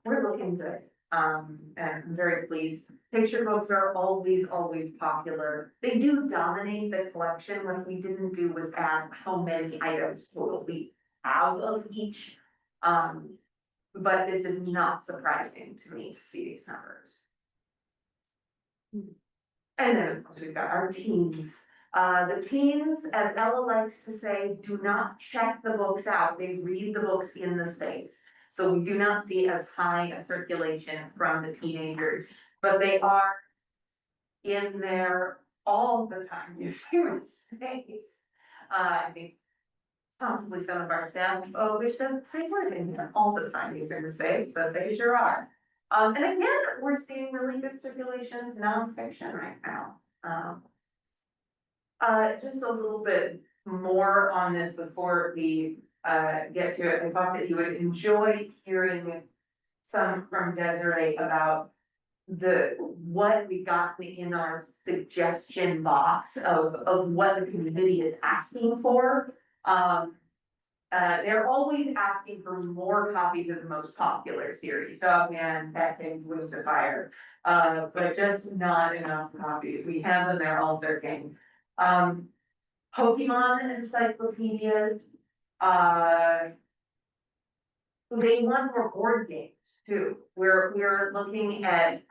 we're looking good, and I'm very pleased. Picture books are always popular. They do dominate the collection. What we didn't do was add how many items total we have of each. But this is not surprising to me to see these numbers. And then, of course, we've got our teens. The teens, as Ella likes to say, do not check the books out, they read the books in the space. So we do not see as high a circulation from the teenagers, but they are in there all the time using the space. I think possibly some of our staff, wish that they were in there all the time using the space, but they sure are. And again, we're seeing really good circulation of nonfiction right now. Just a little bit more on this before we get to it. I thought that you would enjoy hearing some from Desiree about what we got in our suggestion box of what the community is asking for. They're always asking for more copies of the most popular series, Dogman, Batman, Wings of Fire. But just not enough copies. We have them, they're all searching. Pokemon encyclopedias, they want more board games too. We're looking at,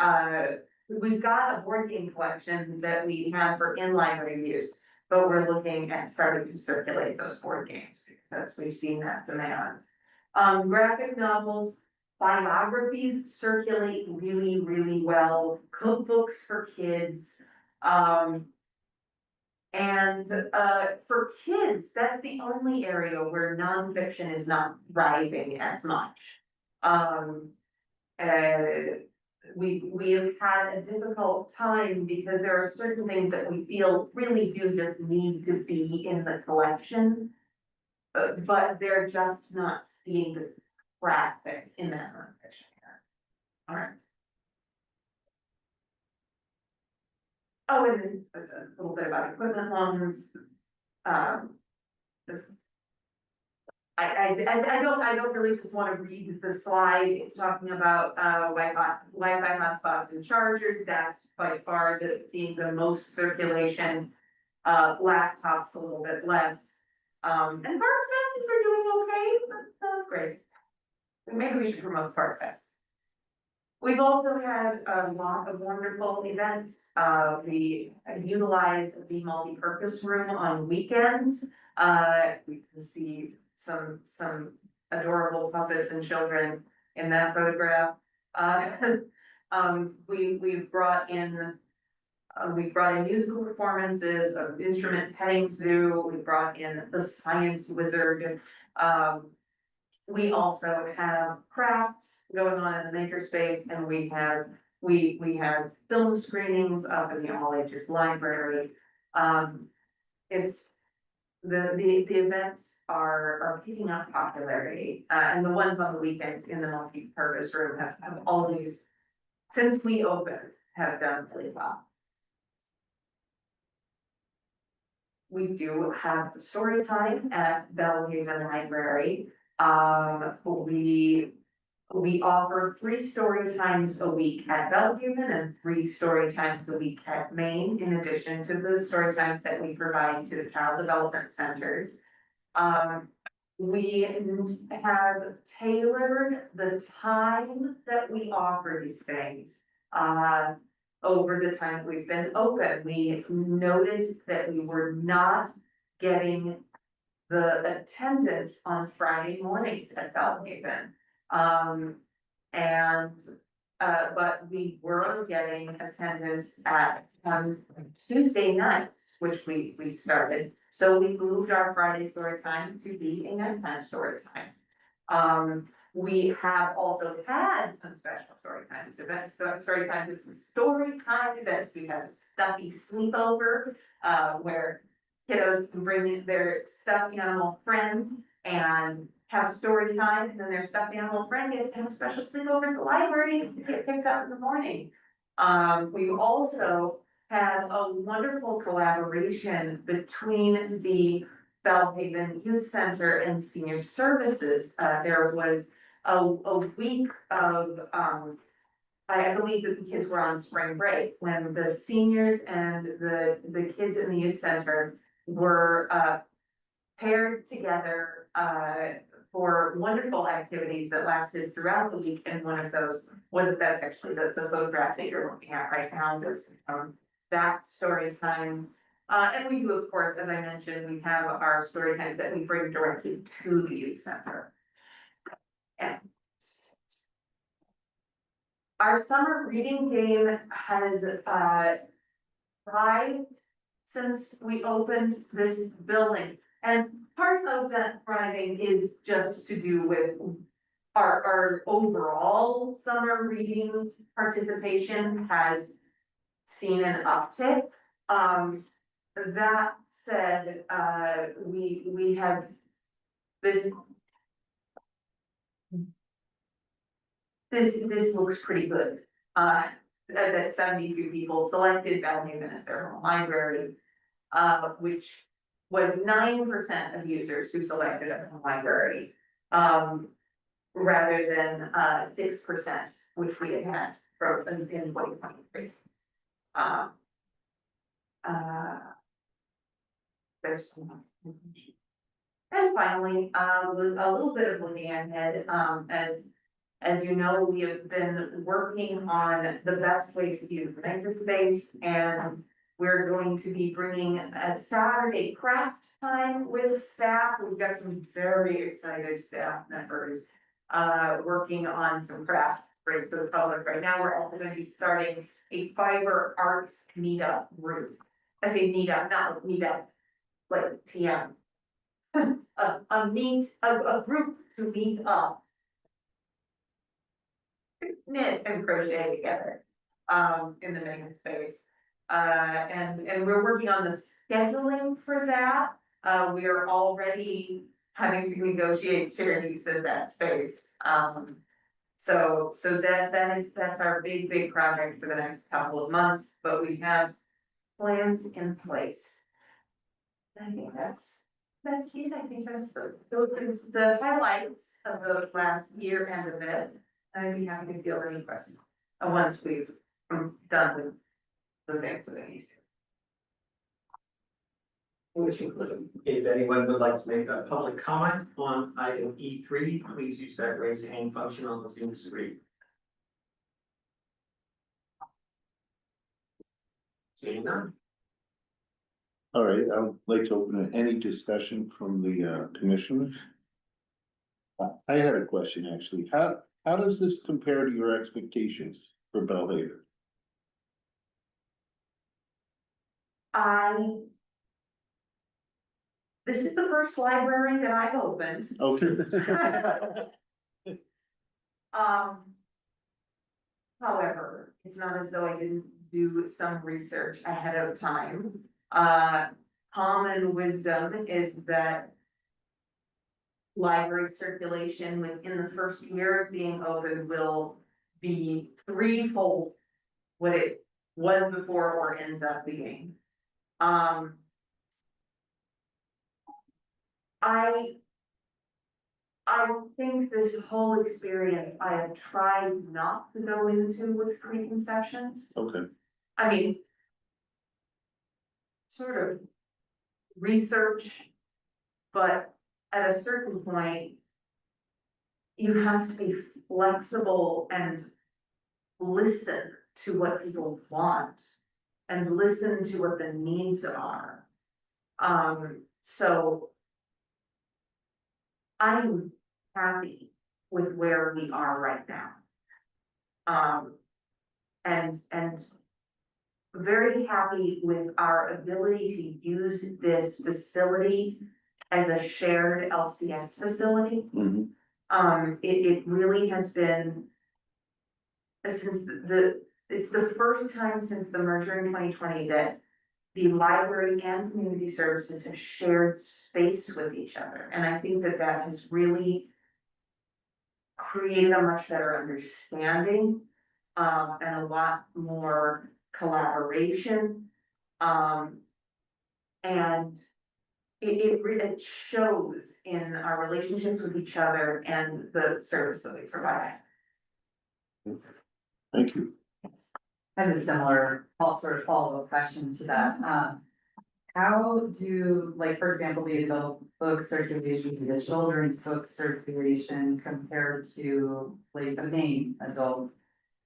we've got a board game collection that we have for in-library use, but we're looking at starting to circulate those board games because we've seen that demand. Graphic novels, biographies circulate really, really well, cookbooks for kids. And for kids, that's the only area where nonfiction is not thriving as much. We have had a difficult time because there are certain things that we feel really do just need to be in the collection. But they're just not seeing the traffic in that nonfiction area. All right. Oh, and then a little bit about equipment loans. I don't really just want to read the slide. It's talking about Wi-Fi hotspots and chargers. That's by far seeing the most circulation. Laptops a little bit less. And Parks Fests are doing okay, but great. Maybe we should promote Parks Fests. We've also had a lot of wonderful events. We utilize the multi-purpose room on weekends. We can see some adorable puppets and children in that photograph. We've brought in musical performances, an instrument petting zoo. We brought in the science wizard. We also have crafts going on in the makerspace, and we have film screenings up in the all ages library. It's the events are picking up popularity, and the ones on the weekends in the multi-purpose room have always, since we opened, have done really well. We do have story time at Bellhaven Library. We offer 3 story times a week at Bellhaven and 3 story times a week at Maine, in addition to the story times that we provide to the child development centers. We have tailored the time that we offer these things. Over the time we've been open, we noticed that we were not getting the attendance on Friday mornings at Bellhaven. But we were getting attendance at Tuesday nights, which we started. So we moved our Friday story time to be a nighttime story time. We have also had some special story times events. Story times with story time events. We have a stuffy sleepover, where kiddos can bring their stuffed animal friend and have story time, and then their stuffed animal friend gets to have a special sleepover at the library to get picked up in the morning. We also had a wonderful collaboration between the Bellhaven Youth Center and Senior Services. There was a week of, I believe that the kids were on spring break when the seniors and the kids in the youth center were paired together for wonderful activities that lasted throughout the week. And one of those that's actually the photograph that you're looking at right now, this that story time And we do, of course, as I mentioned, we have our story times that we bring directly to the youth center. And our summer reading game has, thrived since we opened this building. And part of that thriving is just to do with our overall summer reading participation has seen an uptick. That said, we have this looks pretty good. That 72 people selected Belhaven as their home library, which was 9% of users who selected a home library. Rather than 6%, which we had had from in 2023. There's some. And finally, a little bit of looking ahead, as you know, we have been working on the best ways to use the makerspace, and we're going to be bringing a Saturday craft time with staff. We've got some very excited staff members working on some crafts for the public. Right now, we're also going to be starting a fiber arts meetup group. I say meetup, not meetup, like TM. A group to meet up, knit and crochet together, in the maker space. And we're working on the scheduling for that. We are already having to negotiate shared use of that space. So that's our big project for the next couple of months, but we have plans in place. I think that's it. I think that's the highlights of the last year and a bit. I'd be happy to field any questions once we've done with the things that I need to. Which include, if anyone would like to make a public comment on item E3, please use that raise hand function on the Zoom screen. Seeing none. All right, I would like to open any discussion from the commissioners. I had a question, actually. How does this compare to your expectations for Belhaven? This is the first library that I've opened. Okay. However, it's not as though I didn't do some research ahead of time. Common wisdom is that library circulation within the first year of being open will be threefold what it was before or ends up being. I think this whole experience I have tried not to go into with preconceptions. Okay. I mean, sort of research, but at a certain point, you have to be flexible and listen to what people want and listen to what the needs are. So I'm happy with where we are right now. And very happy with our ability to use this facility as a shared LCS facility. Mhm. It really has been since it's the first time since the merger in 2020 that the library and community services have shared space with each other. And I think that has really created a much better understanding, and a lot more collaboration. And it really shows in our relationships with each other and the service that we provide. Thank you. I have a similar sort of follow-up question to that. How do, like, for example, the adult book circulation, the children's book circulation compared to like the main adult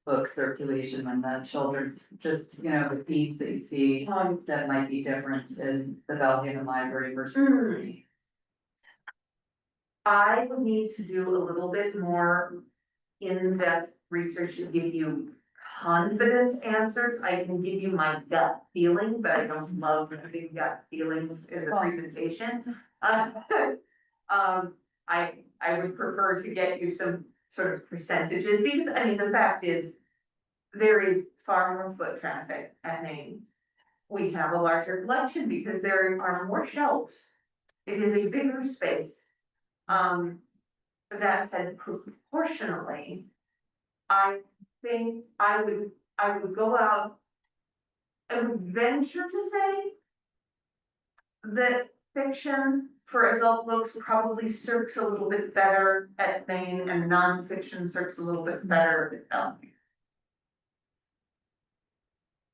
book circulation and the children's, just, you know, the themes that you see that might be different in the Bellhaven Library versus. Mm. I would need to do a little bit more in-depth research to give you confident answers. I can give you my gut feeling, but I don't love giving gut feelings as a presentation. I would prefer to get you some sort of percentages, because I mean, the fact is, there is far more foot traffic at Maine. We have a larger collection because there are more shelves. It is a bigger space. That said, proportionally, I think I would go out. I would venture to say that fiction for adult books probably serves a little bit better at Maine, and nonfiction serves a little bit better at Elm.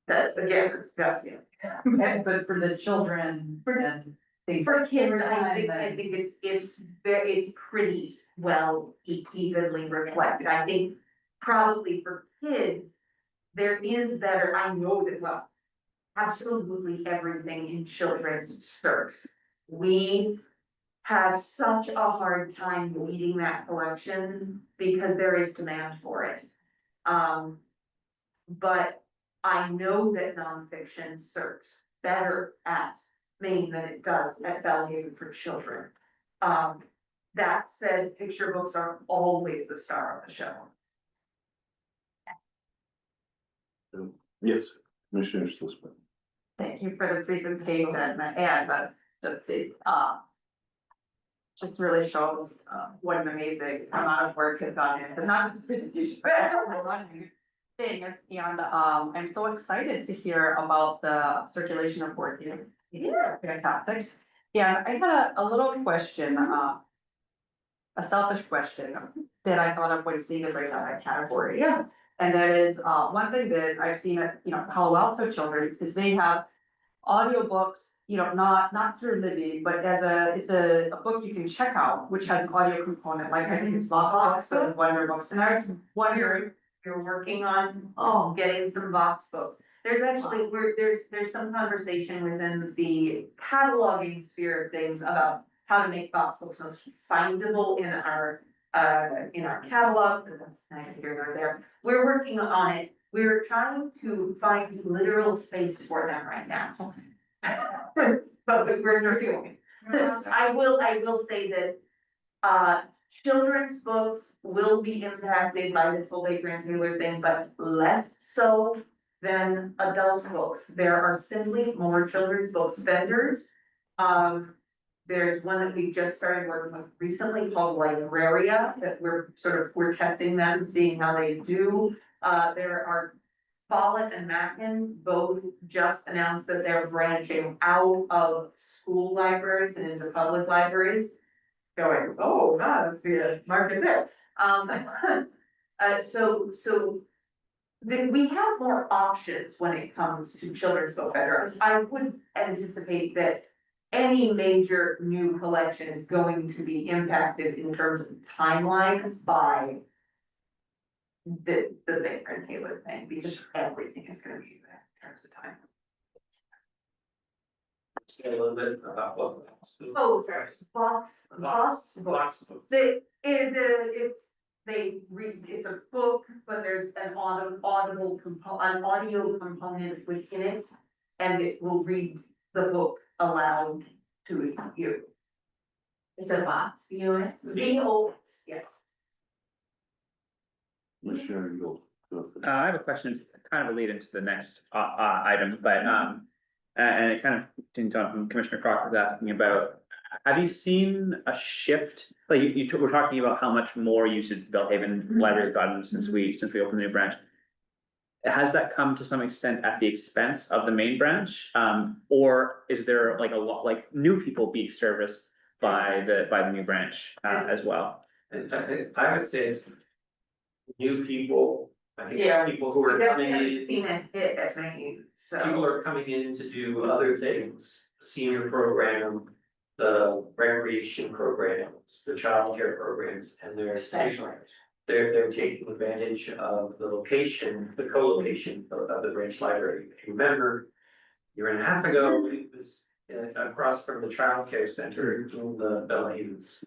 That's again, it's gut feeling. But for the children and things. For like kids, story I time think and- it's pretty well evenly reflected. I think probably for kids, there is better, I know that, well, absolutely everything in children's serves. We have such a hard time leading that collection because there is demand for it. But I know that nonfiction serves better at Maine than it does at Bellhaven for children. That said, picture books are always the star of the show. Yes, Commissioner Schlussman. Thank you for the presentation and just really shows what an amazing amount of work has gone into not just the presentation, but everyone thing. And I'm so excited to hear about the circulation report. Yeah, fantastic. Yeah, I had a little question, a selfish question that I thought of when seeing the breakdown by category. Yeah. And that is, one thing that I've seen at, Palo Alto Children's is they have audiobooks, not through Libby, but it's a book you can check out, which has an audio component, like I think it's Vox Books and Wonder Books. And I was wondering, You're working on getting some box books. There's actually, there's some conversation within the cataloging sphere of things about how to make box books most findable in our catalog, but that's neither here nor there. We're working on it. We're trying to find literal space for them right now. But we're doing it. I will say that, children's books will be impacted by this whole Baker and Taylor thing, but less so than adult books. There are simply more children's books vendors. There's one that we just started working with recently called Libraria, that we're testing them and seeing how they do. There are Follett and Mackin both just announced that they're branching out of school libraries and into public libraries. Going, oh, that's the market there. We have more options when it comes to children's book vendors. I would anticipate that any major new collection is going to be impacted in terms of timeline by the Baker and Taylor thing, because everything is gonna be there in terms of time. Say a little bit about what. Oh, sorry, box books. It's a book, but there's an audio component within it. And it will read the book aloud to you. It's a box, VOS. VOS, yes. Commissioner Yule. I have a question, it's kind of a lead into the next item, but and it kind of continues on from Commissioner Crocker was asking about. Have you seen a shift? Like we're talking about how much more usage Bellhaven Library has gotten since we opened the new branch. Has that come to some extent at the expense of the main branch? Or is there like a lot, like new people being serviced by the new branch as well? And I would say it's new people. I think it's people who are coming in. Seen it hit at me, so. People are coming in to do other things, senior program, the recreation programs, the childcare programs, and they're staying they're taking advantage of the location, the co-location of the branch library. If you remember, a year and a half ago, it was across from the childcare center in the Bella Havens.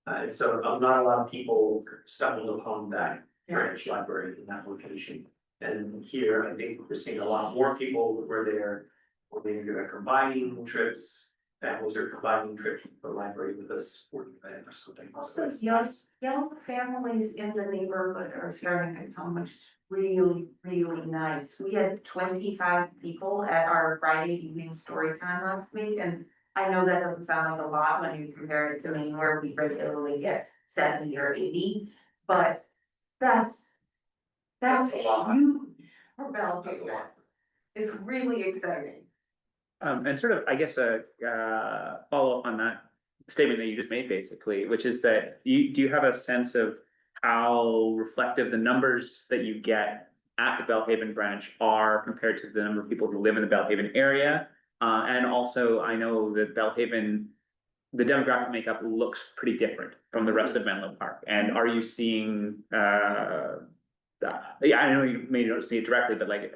And so not a lot of people stumbled upon that branch library in that location. And here, I think we're seeing a lot more people where they're, or maybe they're combining trips. Families are combining trips to the library with a sporting event or something. Also, young families in the neighborhood are starting to come, which is really, really nice. We had 25 people at our Friday evening story time last week, and I know that doesn't sound like a lot when you compare it to Maine, where we regularly get 70 or 80, but that's That's a lot. huge for That's a Bellevue. lot. It's really exciting. And sort of, I guess, follow up on that statement that you just made, basically, which is that do you have a sense of how reflective the numbers that you get at the Bellhaven branch are compared to the number of people who live in the Bellhaven area? And also, I know that Bellhaven, the demographic makeup looks pretty different from the rest of Menlo Park. And are you seeing, yeah, I know you may not see it directly, but like,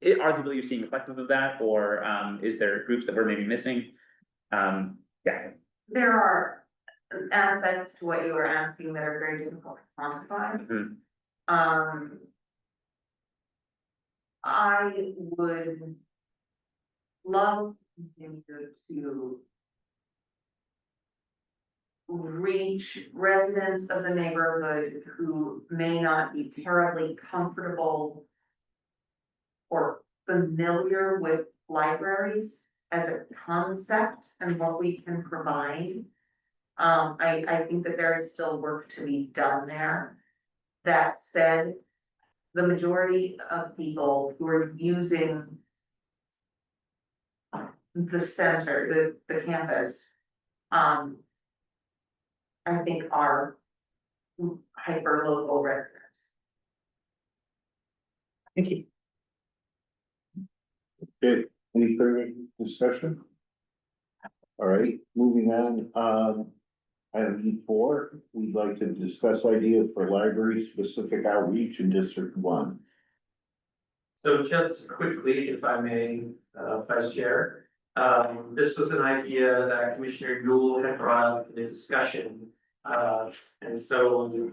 arguably you're seeing reflective of that, or is there groups that we're maybe missing? Yeah. There are aspects to what you were asking that are very difficult to quantify. Mhm. I would love to continue to reach residents of the neighborhood who may not be terribly comfortable or familiar with libraries as a concept and what we can provide. I think that there is still work to be done there. That said, the majority of people who are using the center, the campus, I think are hyper local residents. Thank you. Okay, any further discussion? All right, moving on, item E4, we'd like to discuss idea for library specific outreach in District 1. So just quickly, if I may, Vice Chair, this was an idea that Commissioner Yule had brought up in the discussion. And so,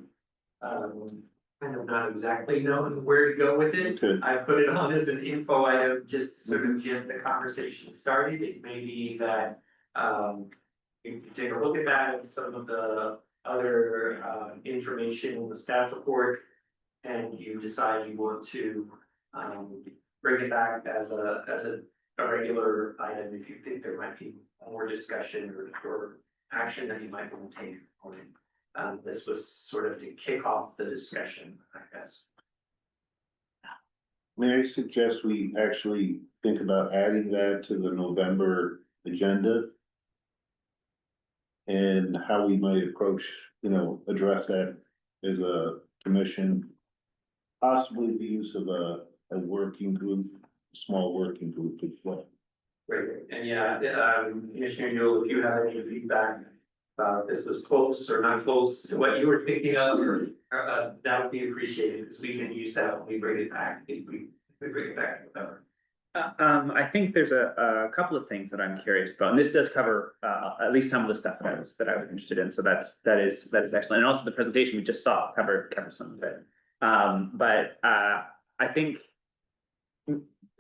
kind of not exactly knowing where to go with it. Okay. I put it on as an info item just to sort of get the conversation started. It may be that, you can take a look at that and some of the other, information in the staff report. And you decide you want to, bring it back as a regular item if you think there might be more discussion or action that you might want to take on it. This was sort of to kick off the discussion, I guess. May I suggest we actually think about adding that to the November agenda? And how we might approach, address that as a commission. Possibly the use of a working group, small working group as well. Great, and yeah, Commissioner Yule, if you have any feedback about if this was close or not close to what you were thinking of, or that would be appreciated, because we can use that when we bring it back, if we bring it back in November. I think there's a couple of things that I'm curious about, and this does cover at least some of the stuff that I was interested in. So that is excellent, and also the presentation we just saw covered some of it. But I think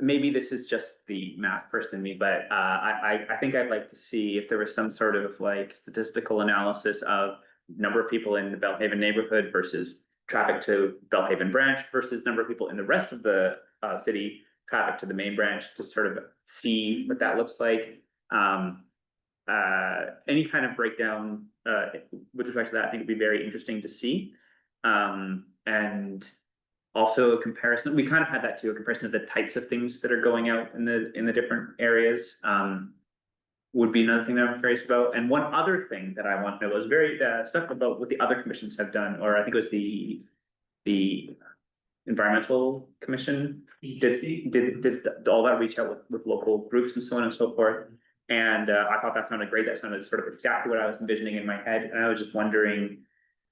maybe this is just the math person in me, but I think I'd like to see if there was some sort of like statistical analysis of number of people in the Bellhaven neighborhood versus traffic to Bellhaven branch versus number of people in the rest of the city, traffic to the main branch, to sort of see what that looks like. Any kind of breakdown with respect to that, I think would be very interesting to see. And also a comparison, we kind of had that too, a comparison of the types of things that are going out in the different areas. Would be another thing that I'm curious about. And one other thing that I want to know is very stuff about what the other commissions have done, or I think it was the environmental commission did all that reach out with local groups and so on and so forth. And I thought that sounded great. That sounded sort of exactly what I was envisioning in my head. And I was just wondering,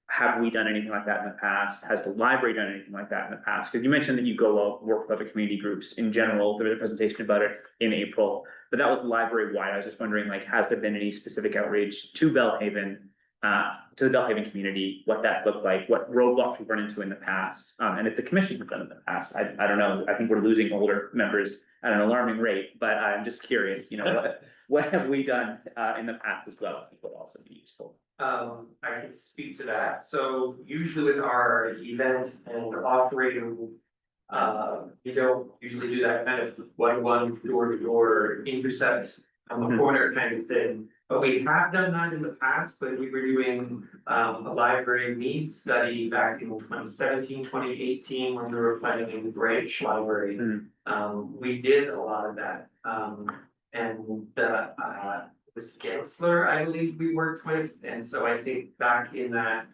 have we done anything like that in the past? Has the library done anything like that in the past? Because you mentioned that you go out, work with other community groups in general, there was a presentation about it in April. But that was library wide, I was just wondering, like, has there been any specific outreach to Bellhaven? To the Bellhaven community, what that looked like, what roadblocks we've run into in the past, and if the commission has done in the past, I don't know, I think we're losing older members at an alarming rate, but I'm just curious, you know, what have we done, in the past as well, I think would also be useful. I can speak to that. So usually with our event and offering, we don't usually do that kind of one door to door intercept on the corner kind of thing. But we have done that in the past, when we were doing a library needs study back in 2017, 2018, when we were planning in the branch library. We did a lot of that, and the was Gensler, I believe we worked with, and so I think back in that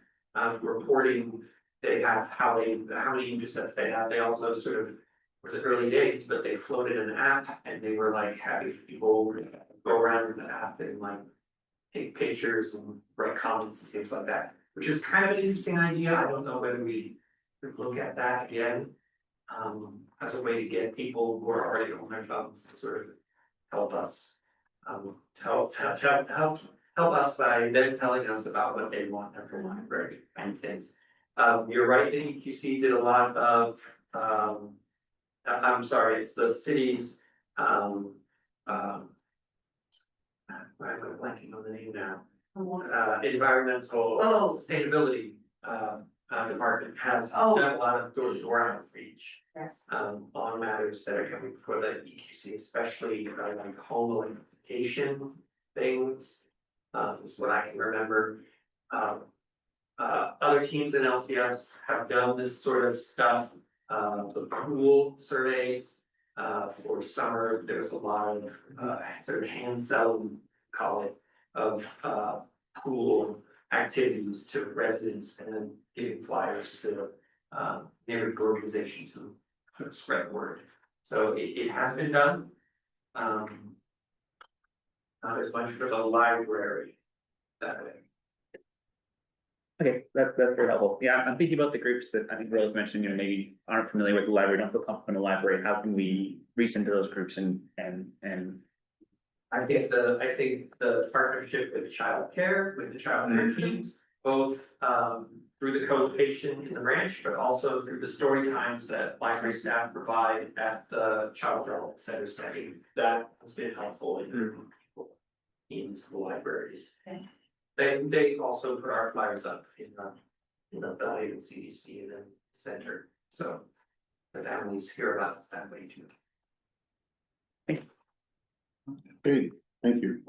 reporting, they have how many intercepts they have, they also sort of, was it early days, but they floated an app and they were like having people go around in the app and like take pictures and write comments and things like that, which is kind of an interesting idea. I don't know whether we could look at that again as a way to get people who are already on their phones to sort of help us help us by them telling us about what they want at the library and things. You're right, the EQC did a lot of I'm sorry, it's the city's why am I blanking on the name now? Environmental sustainability department has done a lot of door to door outreach. Yes. On matters that are coming before the EQC, especially like home electrification things. Is what I can remember. Other teams in LCS have done this sort of stuff. The pool surveys, for summer, there's a lot of sort of hand selling, call it, of pool activities to residents and then giving flyers to neighborhood organizations who spread word. So it has been done. Not as much for the library that way. Okay, that's very helpful. Yeah, I'm thinking about the groups that I think Rose mentioned, you know, maybe aren't familiar with the library, don't feel comfortable in the library. How can we reach into those groups and I think the partnership with childcare, with the childcare teams, both through the co-location in the branch, but also through the story times that library staff provide at the child development centers. I think that has been helpful in moving people into the libraries. They also put our flyers up in the Bellhaven CDC and then center, so the families hear about us that way too. Okay, thank you.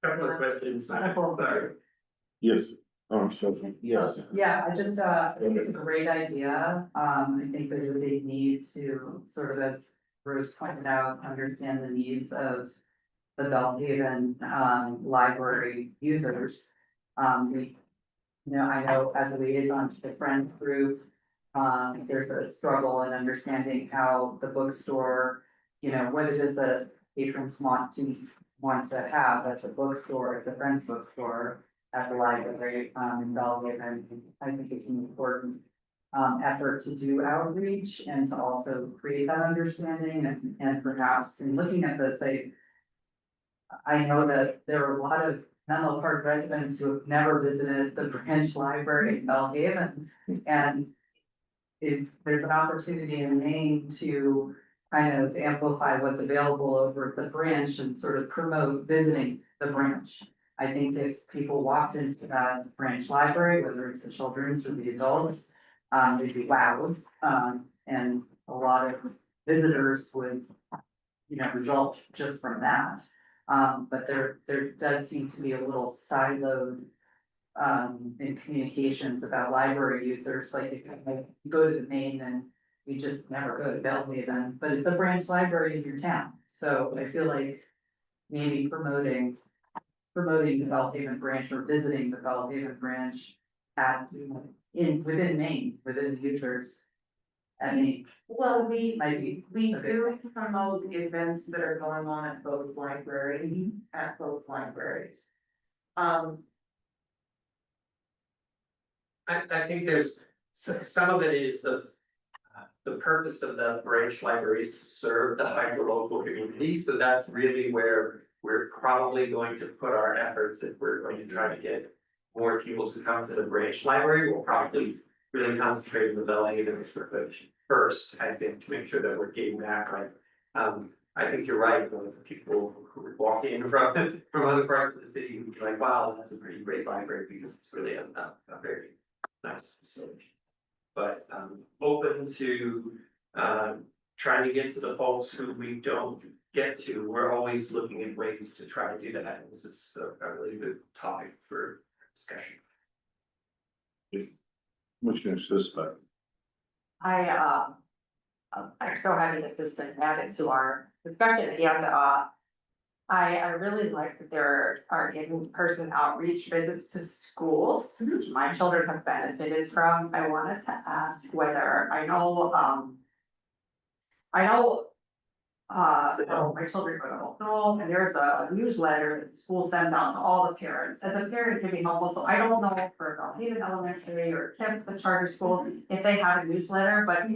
Couple of questions. Sorry. Yes, so, yes. Yeah, I just, I think it's a great idea. I think there's a big need to sort of, as Bruce pointed out, understand the needs of the Bellhaven, library users. We, I know as a liaison to the Friends group, there's a struggle in understanding how the bookstore, what it is that patrons want to have at the bookstore, at the Friends bookstore, at the library, in Bellhaven. I think it's an important effort to do outreach and to also create that understanding and perhaps in looking at this, I know that there are a lot of Menlo Park residents who have never visited the branch library in Bellhaven. And if there's an opportunity in Maine to kind of amplify what's available over at the branch and sort of promote visiting the branch. I think if people walked into that branch library, whether it's the children's or the adults, they'd be wowed. And a lot of visitors would, result just from that. But there does seem to be a little siloed in communications about library users, like if you go to the Maine and you just never go to Bellhaven, but it's a branch library in your town. So I feel like maybe promoting the Bellhaven branch or visiting the Bellhaven branch within Maine, within the users. I mean, Well, we maybe. do promote the events that are going on at both libraries, at both libraries. I think there's, some of it is the purpose of the branch library is to serve the hyperlocal community, so that's really where we're probably going to put our efforts if we're going to try to get more people to come to the branch library. We'll probably really concentrate on the Bellhaven neighborhood first, I think, to make sure that we're getting back, like, I think you're right, the people who walk in from other parts of the city would be like, wow, that's a pretty great library, because it's really a very nice facility. But open to trying to get to the folks who we don't get to. We're always looking at ways to try to do that, and this is a really good topic for discussion. Commissioner Sispek. I'm so happy this has been added to our discussion, and, I really like that there are in-person outreach visits to schools, which my children have benefited from. I wanted to ask whether, I know, my children go to Oakville, and there's a newsletter that the school sends out to all the parents. As a parent, it can be helpful, so I don't know for Bellhaven Elementary or Kemp, the charter school, if they have a newsletter, but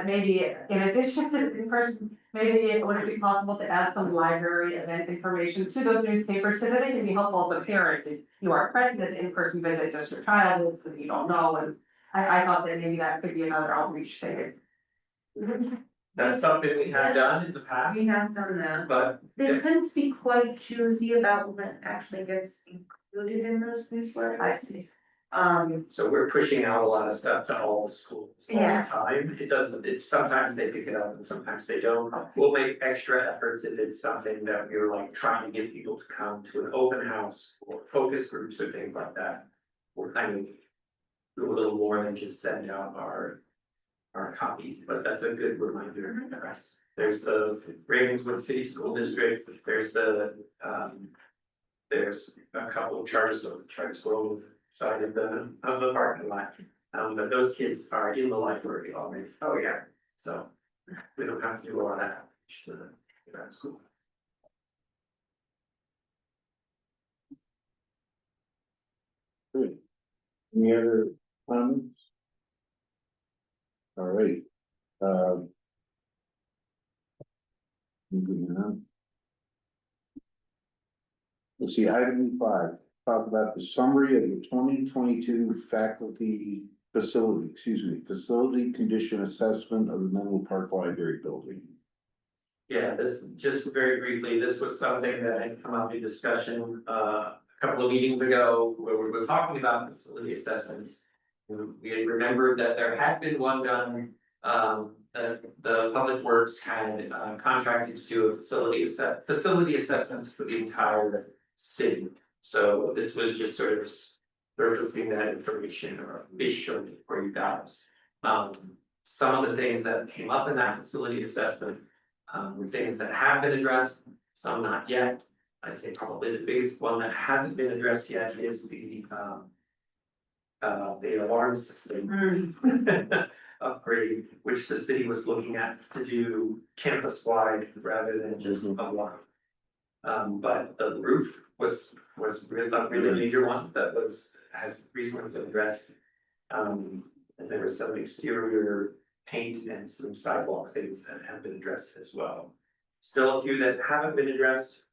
maybe in addition to the in-person, maybe would it be possible to add some library event information to those newspapers? Because I think it can be helpful as a parent, if you are present at an in-person visit, just your child is, and you don't know, and I thought that maybe that could be another outreach thing. That's something we have done in the past, We have done that. but They tend to be quite choosy about what actually gets included in those newsletters. I see. so we're pushing out a lot of stuff to all the schools all Yeah. the time. It doesn't, it's sometimes they pick it up and sometimes they don't. We'll make extra efforts if it's something that we're like trying to get people to come to an open house or focus groups or things like that. We're kind of do a little more than just send out our copies, but that's a good reminder for us. There's the Ravenswood City School District, there's there's a couple of charters school side of the parking lot. But those kids are in the library already. Oh, yeah. So we don't have to do a lot of outreach to that school. Good. Any other comments? All right. Moving on. Let's see, item 5, talk about the summary of the 2022 facility condition assessment of the Menlo Park Library building. Yeah, this, just very briefly, this was something that had come up in discussion, a couple of meetings ago, where we were talking about facility assessments. We had remembered that there had been one done, that the Public Works had contracted to do a facility assessments for the entire city. So this was just sort of surfacing that information or visually for you guys. Some of the things that came up in that facility assessment were things that have been addressed, some not yet. I'd say probably the biggest one that hasn't been addressed yet is the alarm system upgrade, which the city was looking at to do campus-wide rather than just a one. But the roof was really a really major one that has recently been addressed. And there was some exterior paint and some sidewalk things that have been addressed as well. Still a few that haven't been addressed,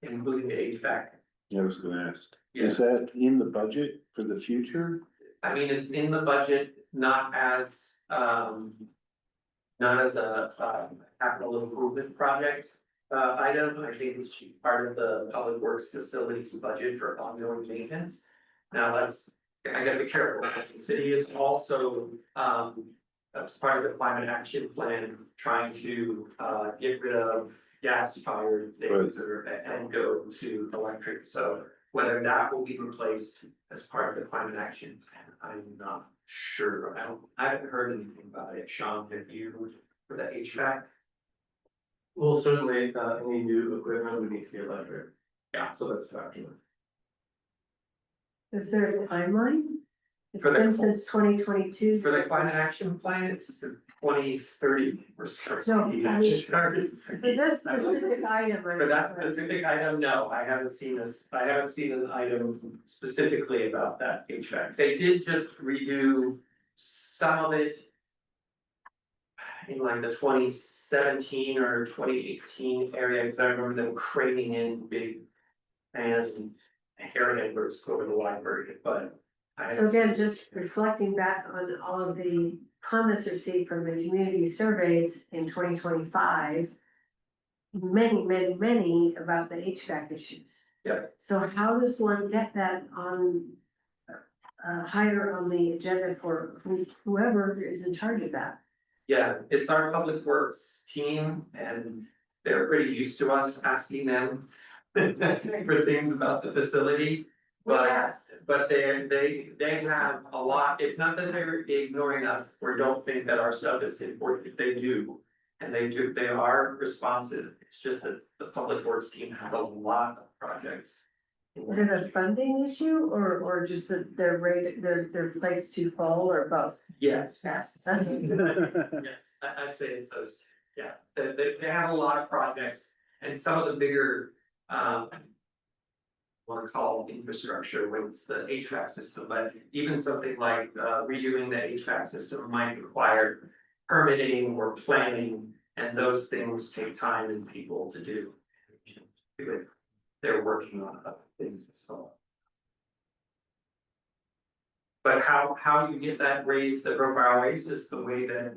including the HVAC. I was gonna ask, Yeah. is that in the budget for the future? I mean, it's in the budget, not as a capital improvement project item. I think it's part of the Public Works facilities budget for ongoing maintenance. Now, I gotta be careful, because the city is also that's part of the climate action plan, trying to get rid of gas-fired things and go to electric. So whether that will be replaced as part of the climate action plan, I'm not sure. I haven't heard anything about it. Sean, have you for the HVAC? Well, certainly, any new equipment would need to be electric. Yeah. So that's a factor. Is there a timeline? It's For the- been since 2022. For the climate action plan, it's 2030. We're starting. No, I mean, For this For specific item, right? that specific item, no, I haven't seen an item specifically about that HVAC. They did just redo some of it. In like the 2017 or 2018 area, because I remember them craning in big fans and hair handlers over the library, but. I So haven't again, seen- just reflecting back on all of the comments received from the community surveys in 2025. Many about the HVAC issues. Yeah. So how does one get that on? Higher on the agenda for whoever is in charge of that? Yeah, it's our public works team and they're pretty used to us asking them for things about the facility. But they have a lot, it's not that they're ignoring us or don't think that our stuff is important, they do. And they are responsive, it's just that the public works team has a lot of projects. Is it a funding issue or just that their rate, their plate's too full or both? Yes. Yes. Yes, I'd say it's those, two. Yeah, they have a lot of projects and some of the bigger, wanna call infrastructure when it's the HVAC system, but even something like redoing the HVAC system might require permitting or planning, and those things take time and people to do. They're working on other things, so. But how you get that raise, the profile raised is the way that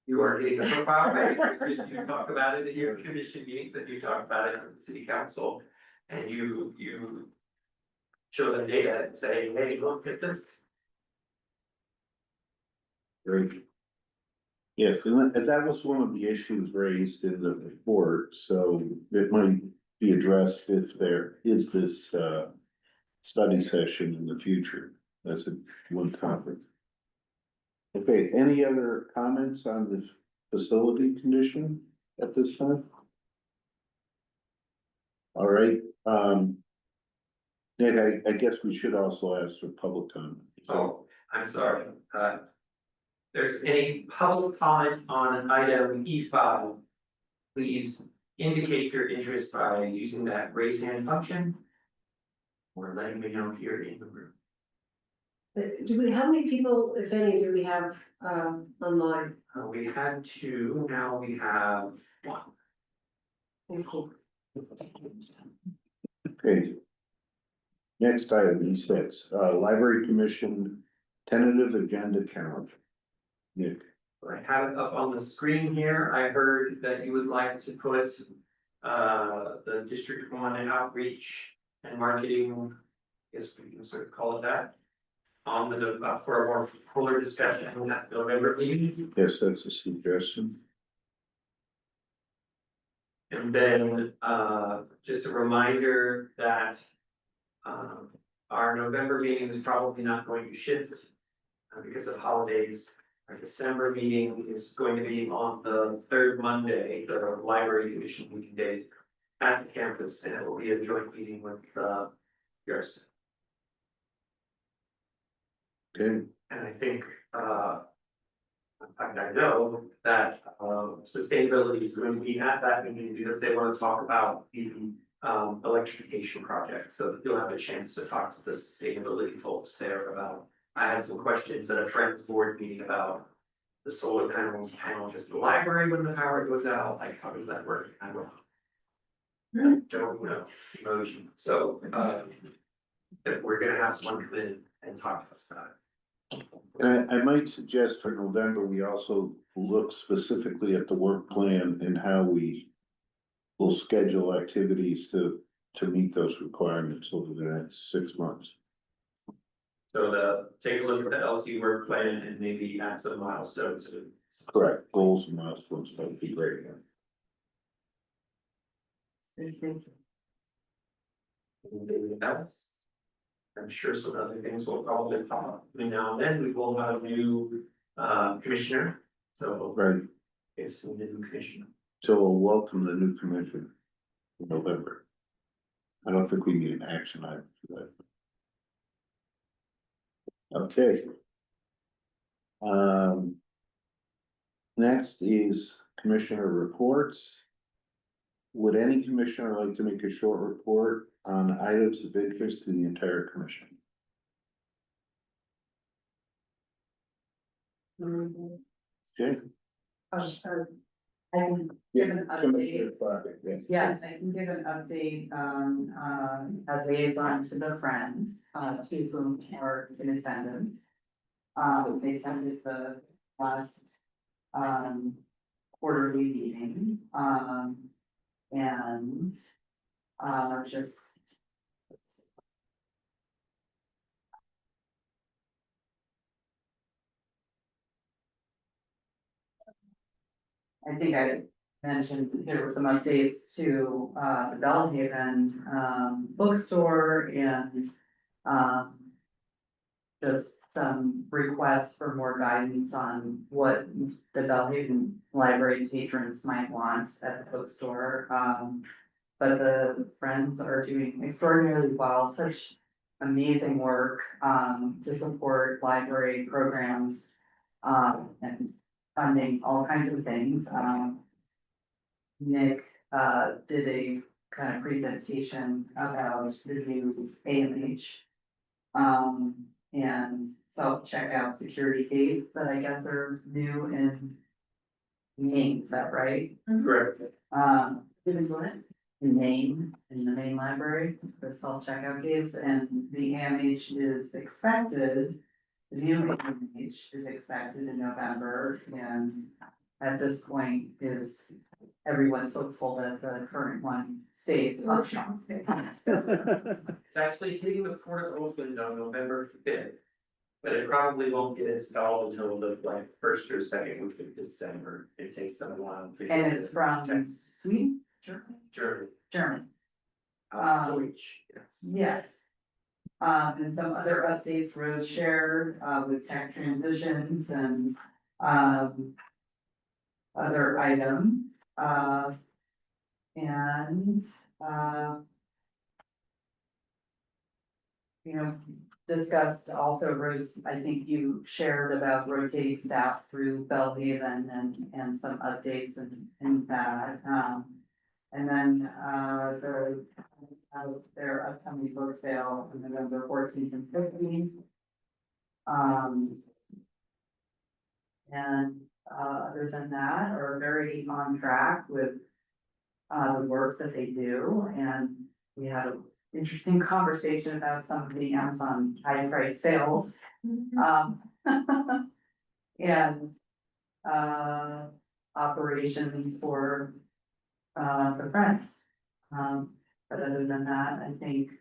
you are getting the profile raised, because you talk about it in your commission meetings, and you talk about it in the city council. And you show them data and say, hey, look at this. Great. Yes, and that was one of the issues raised in the report, so it might be addressed if there is this study session in the future. That's a one topic. Okay, any other comments on the facility condition at this time? All right, Nick, I guess we should also ask for public comment. Oh, I'm sorry, there's any public comment on item E5, please indicate your interest by using that raise hand function. Or letting me know here in the room. How many people, if any, do we have online? We had two, now we have one. Thank you. Okay. Next item, E6, Library Commission tentative agenda calendar. Nick, I have it up on the screen here. I heard that you would like to put the District 1 outreach and marketing, I guess we can sort of call it that, on the for a more fuller discussion in that November meeting. yes, that's a suggestion. And then just a reminder that our November meeting is probably not going to shift because of holidays. Our December meeting is going to be on the third Monday, the library commission meeting day at the campus, and it will be a joint meeting with yours. Okay, And I think in fact, I know that sustainability is going to be at that meeting because they want to talk about the electrification project. So you'll have a chance to talk to the sustainability folks there about. I had some questions at a friend's board meeting about the solar panels just the library when the power goes out, like how does that work? I don't know emoji. So if we're gonna have someone come in and talk to us about it. and I might suggest for November, we also look specifically at the work plan and how we will schedule activities to meet those requirements over the next 6 months. So to take a look at the LC work plan and maybe add some milestones to. Correct, goals and milestones, that would be great. Anything else? I'm sure some other things will probably come up between now and then. We will have a new commissioner, so Right, it's a new commissioner. so we'll welcome the new commission in November. I don't think we need an action item for that. Okay. Next is commissioner reports. Would any commissioner like to make a short report on items of interest to the entire commission? Okay. I can give an update. Commissioner Clark, yes. Yes, I can give an update as liaison to the Friends, two whom are in attendance. They attended the last quarterly meeting, and just. I think I mentioned there were some updates to the Bellhaven bookstore and just some requests for more guidance on what the Bellhaven library patrons might want at the bookstore. But the Friends are doing extraordinarily well, such amazing work to support library programs and funding all kinds of things. Nick did a kind of presentation about the new AMH. And self-checkout security gates that I guess are new in Maine, is that right? Correct. In Maine, in the main library, the self-checkout gates, and the AMH is expected. The new AMH is expected in November, and at this point is everyone's hopeful that the current one stays functional. It's actually hitting the port open on November 5th. But it probably won't get installed until the first or second week of December. It takes them a while. to And get it's it from checked. Sweden, Germany, Germany. Germany. Deutsch, yes. Yes. And some other updates Rose shared, with tech transitions and, other items, and, you know, discussed also, Rose, I think you shared about rotating staff through Bellhaven and some updates in that, and then, their upcoming book sale on November 14th and 15th. And other than that, are very on track with the work that they do, and we had an interesting conversation about some of the Amazon high price sales. And operations for the Friends. But other than that, I think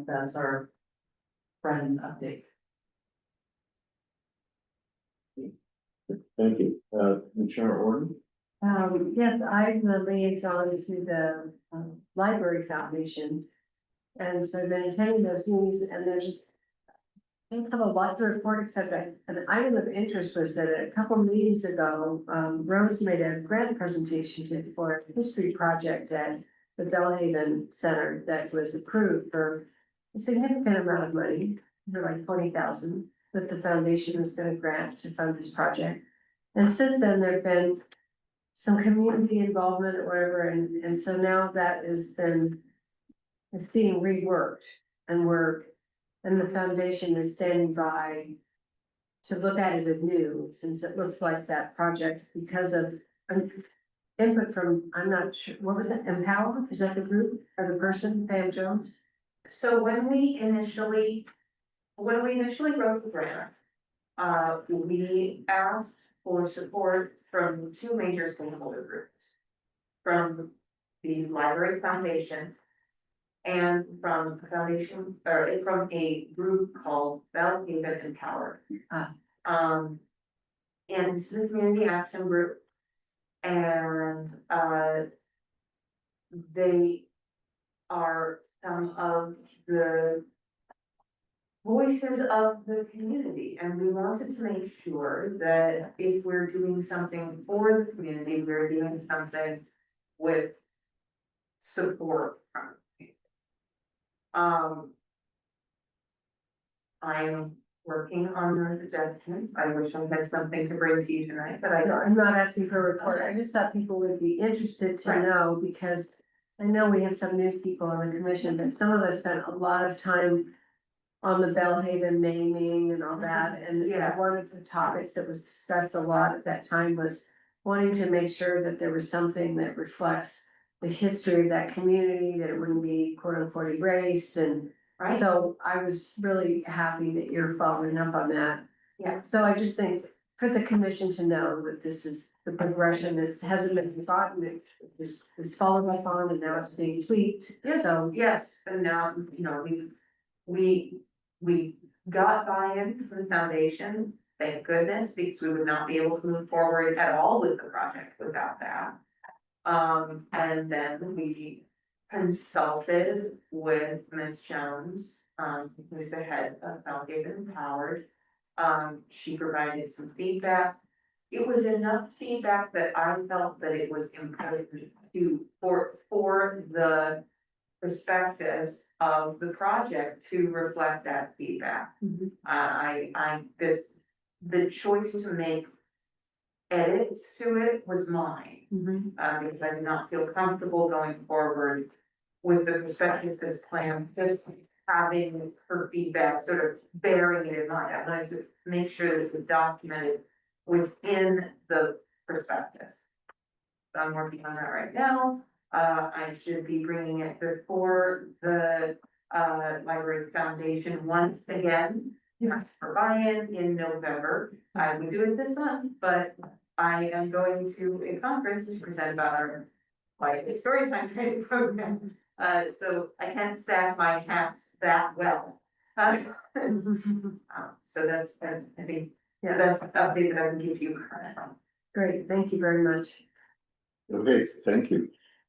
that's our Friends update. Thank you. Commissioner Orton? Yes, I'm the liaison to the Library Foundation. And so I've been attending those meetings, and there's just I don't have a lot to report, except an item of interest was that a couple meetings ago, Rose made a grant presentation for a history project at the Bellhaven Center that was approved for a significant amount of money, for like 20,000, that the foundation was gonna grant to fund this project. And since then, there've been some community involvement or whatever, and so now that it's being reworked, and the foundation is standing by to look at it anew, since it looks like that project, because of input from, I'm not sure, what was it, Empower? Is that the group or the person, Pam Jones? So when we initially wrote the grant, we asked for support from two major stakeholder groups. From the Library Foundation and from a foundation, or from a group called Bellhaven Empower. And it's the community action group. And, they are some of the voices of the community, and we wanted to make sure that if we're doing something for the community, we're doing something with support from the community. I'm working on those adjustments. I wish I had something to bring to you tonight, but I No, don't. I'm not asking for a report. I just thought people would be interested to Right. know because I know we have some new people on the commission, but some of us spent a lot of time on the Bellhaven naming and all that. And Yeah. one of the topics that was discussed a lot at that time was wanting to make sure that there was something that reflects the history of that community, that it wouldn't be quote unquote erased. And Right, so I was really happy that you're following up on that. Yeah. So I just think for the commission to know that this is the progression that hasn't been forgotten, it's followed up on and now it's being tweaked. yes, So, yes, and now, you know, we got buy-in from the foundation, thank goodness, because we would not be able to move forward at all with the project without that. And then we consulted with Ms. Jones, who's the head of Bellhaven Howard. She provided some feedback. It was enough feedback that I felt that it was important to, for the prospectus of the project to reflect that feedback. The choice to make edits to it was mine. Because I did not feel comfortable going forward with the prospectus as planned, just having her feedback, sort of bearing it in mind. I wanted to make sure that it was documented within the prospectus. So I'm working on that right now. I should be bringing it before the, Library Foundation once again. For buy-in in November. I would do it this month, but I am going to a conference to present about our like storytime training program. So I can't staff my hats that well. So that's, I think, the best update that I can give you currently. great, thank you very much. Okay, thank you.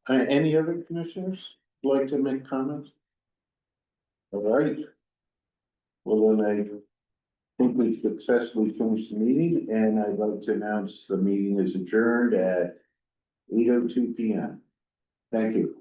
Any other commissioners like to make comments? All right. Well, then I think we successfully finished the meeting and I'd like to announce the meeting is adjourned at 8:02 p.m. Thank you.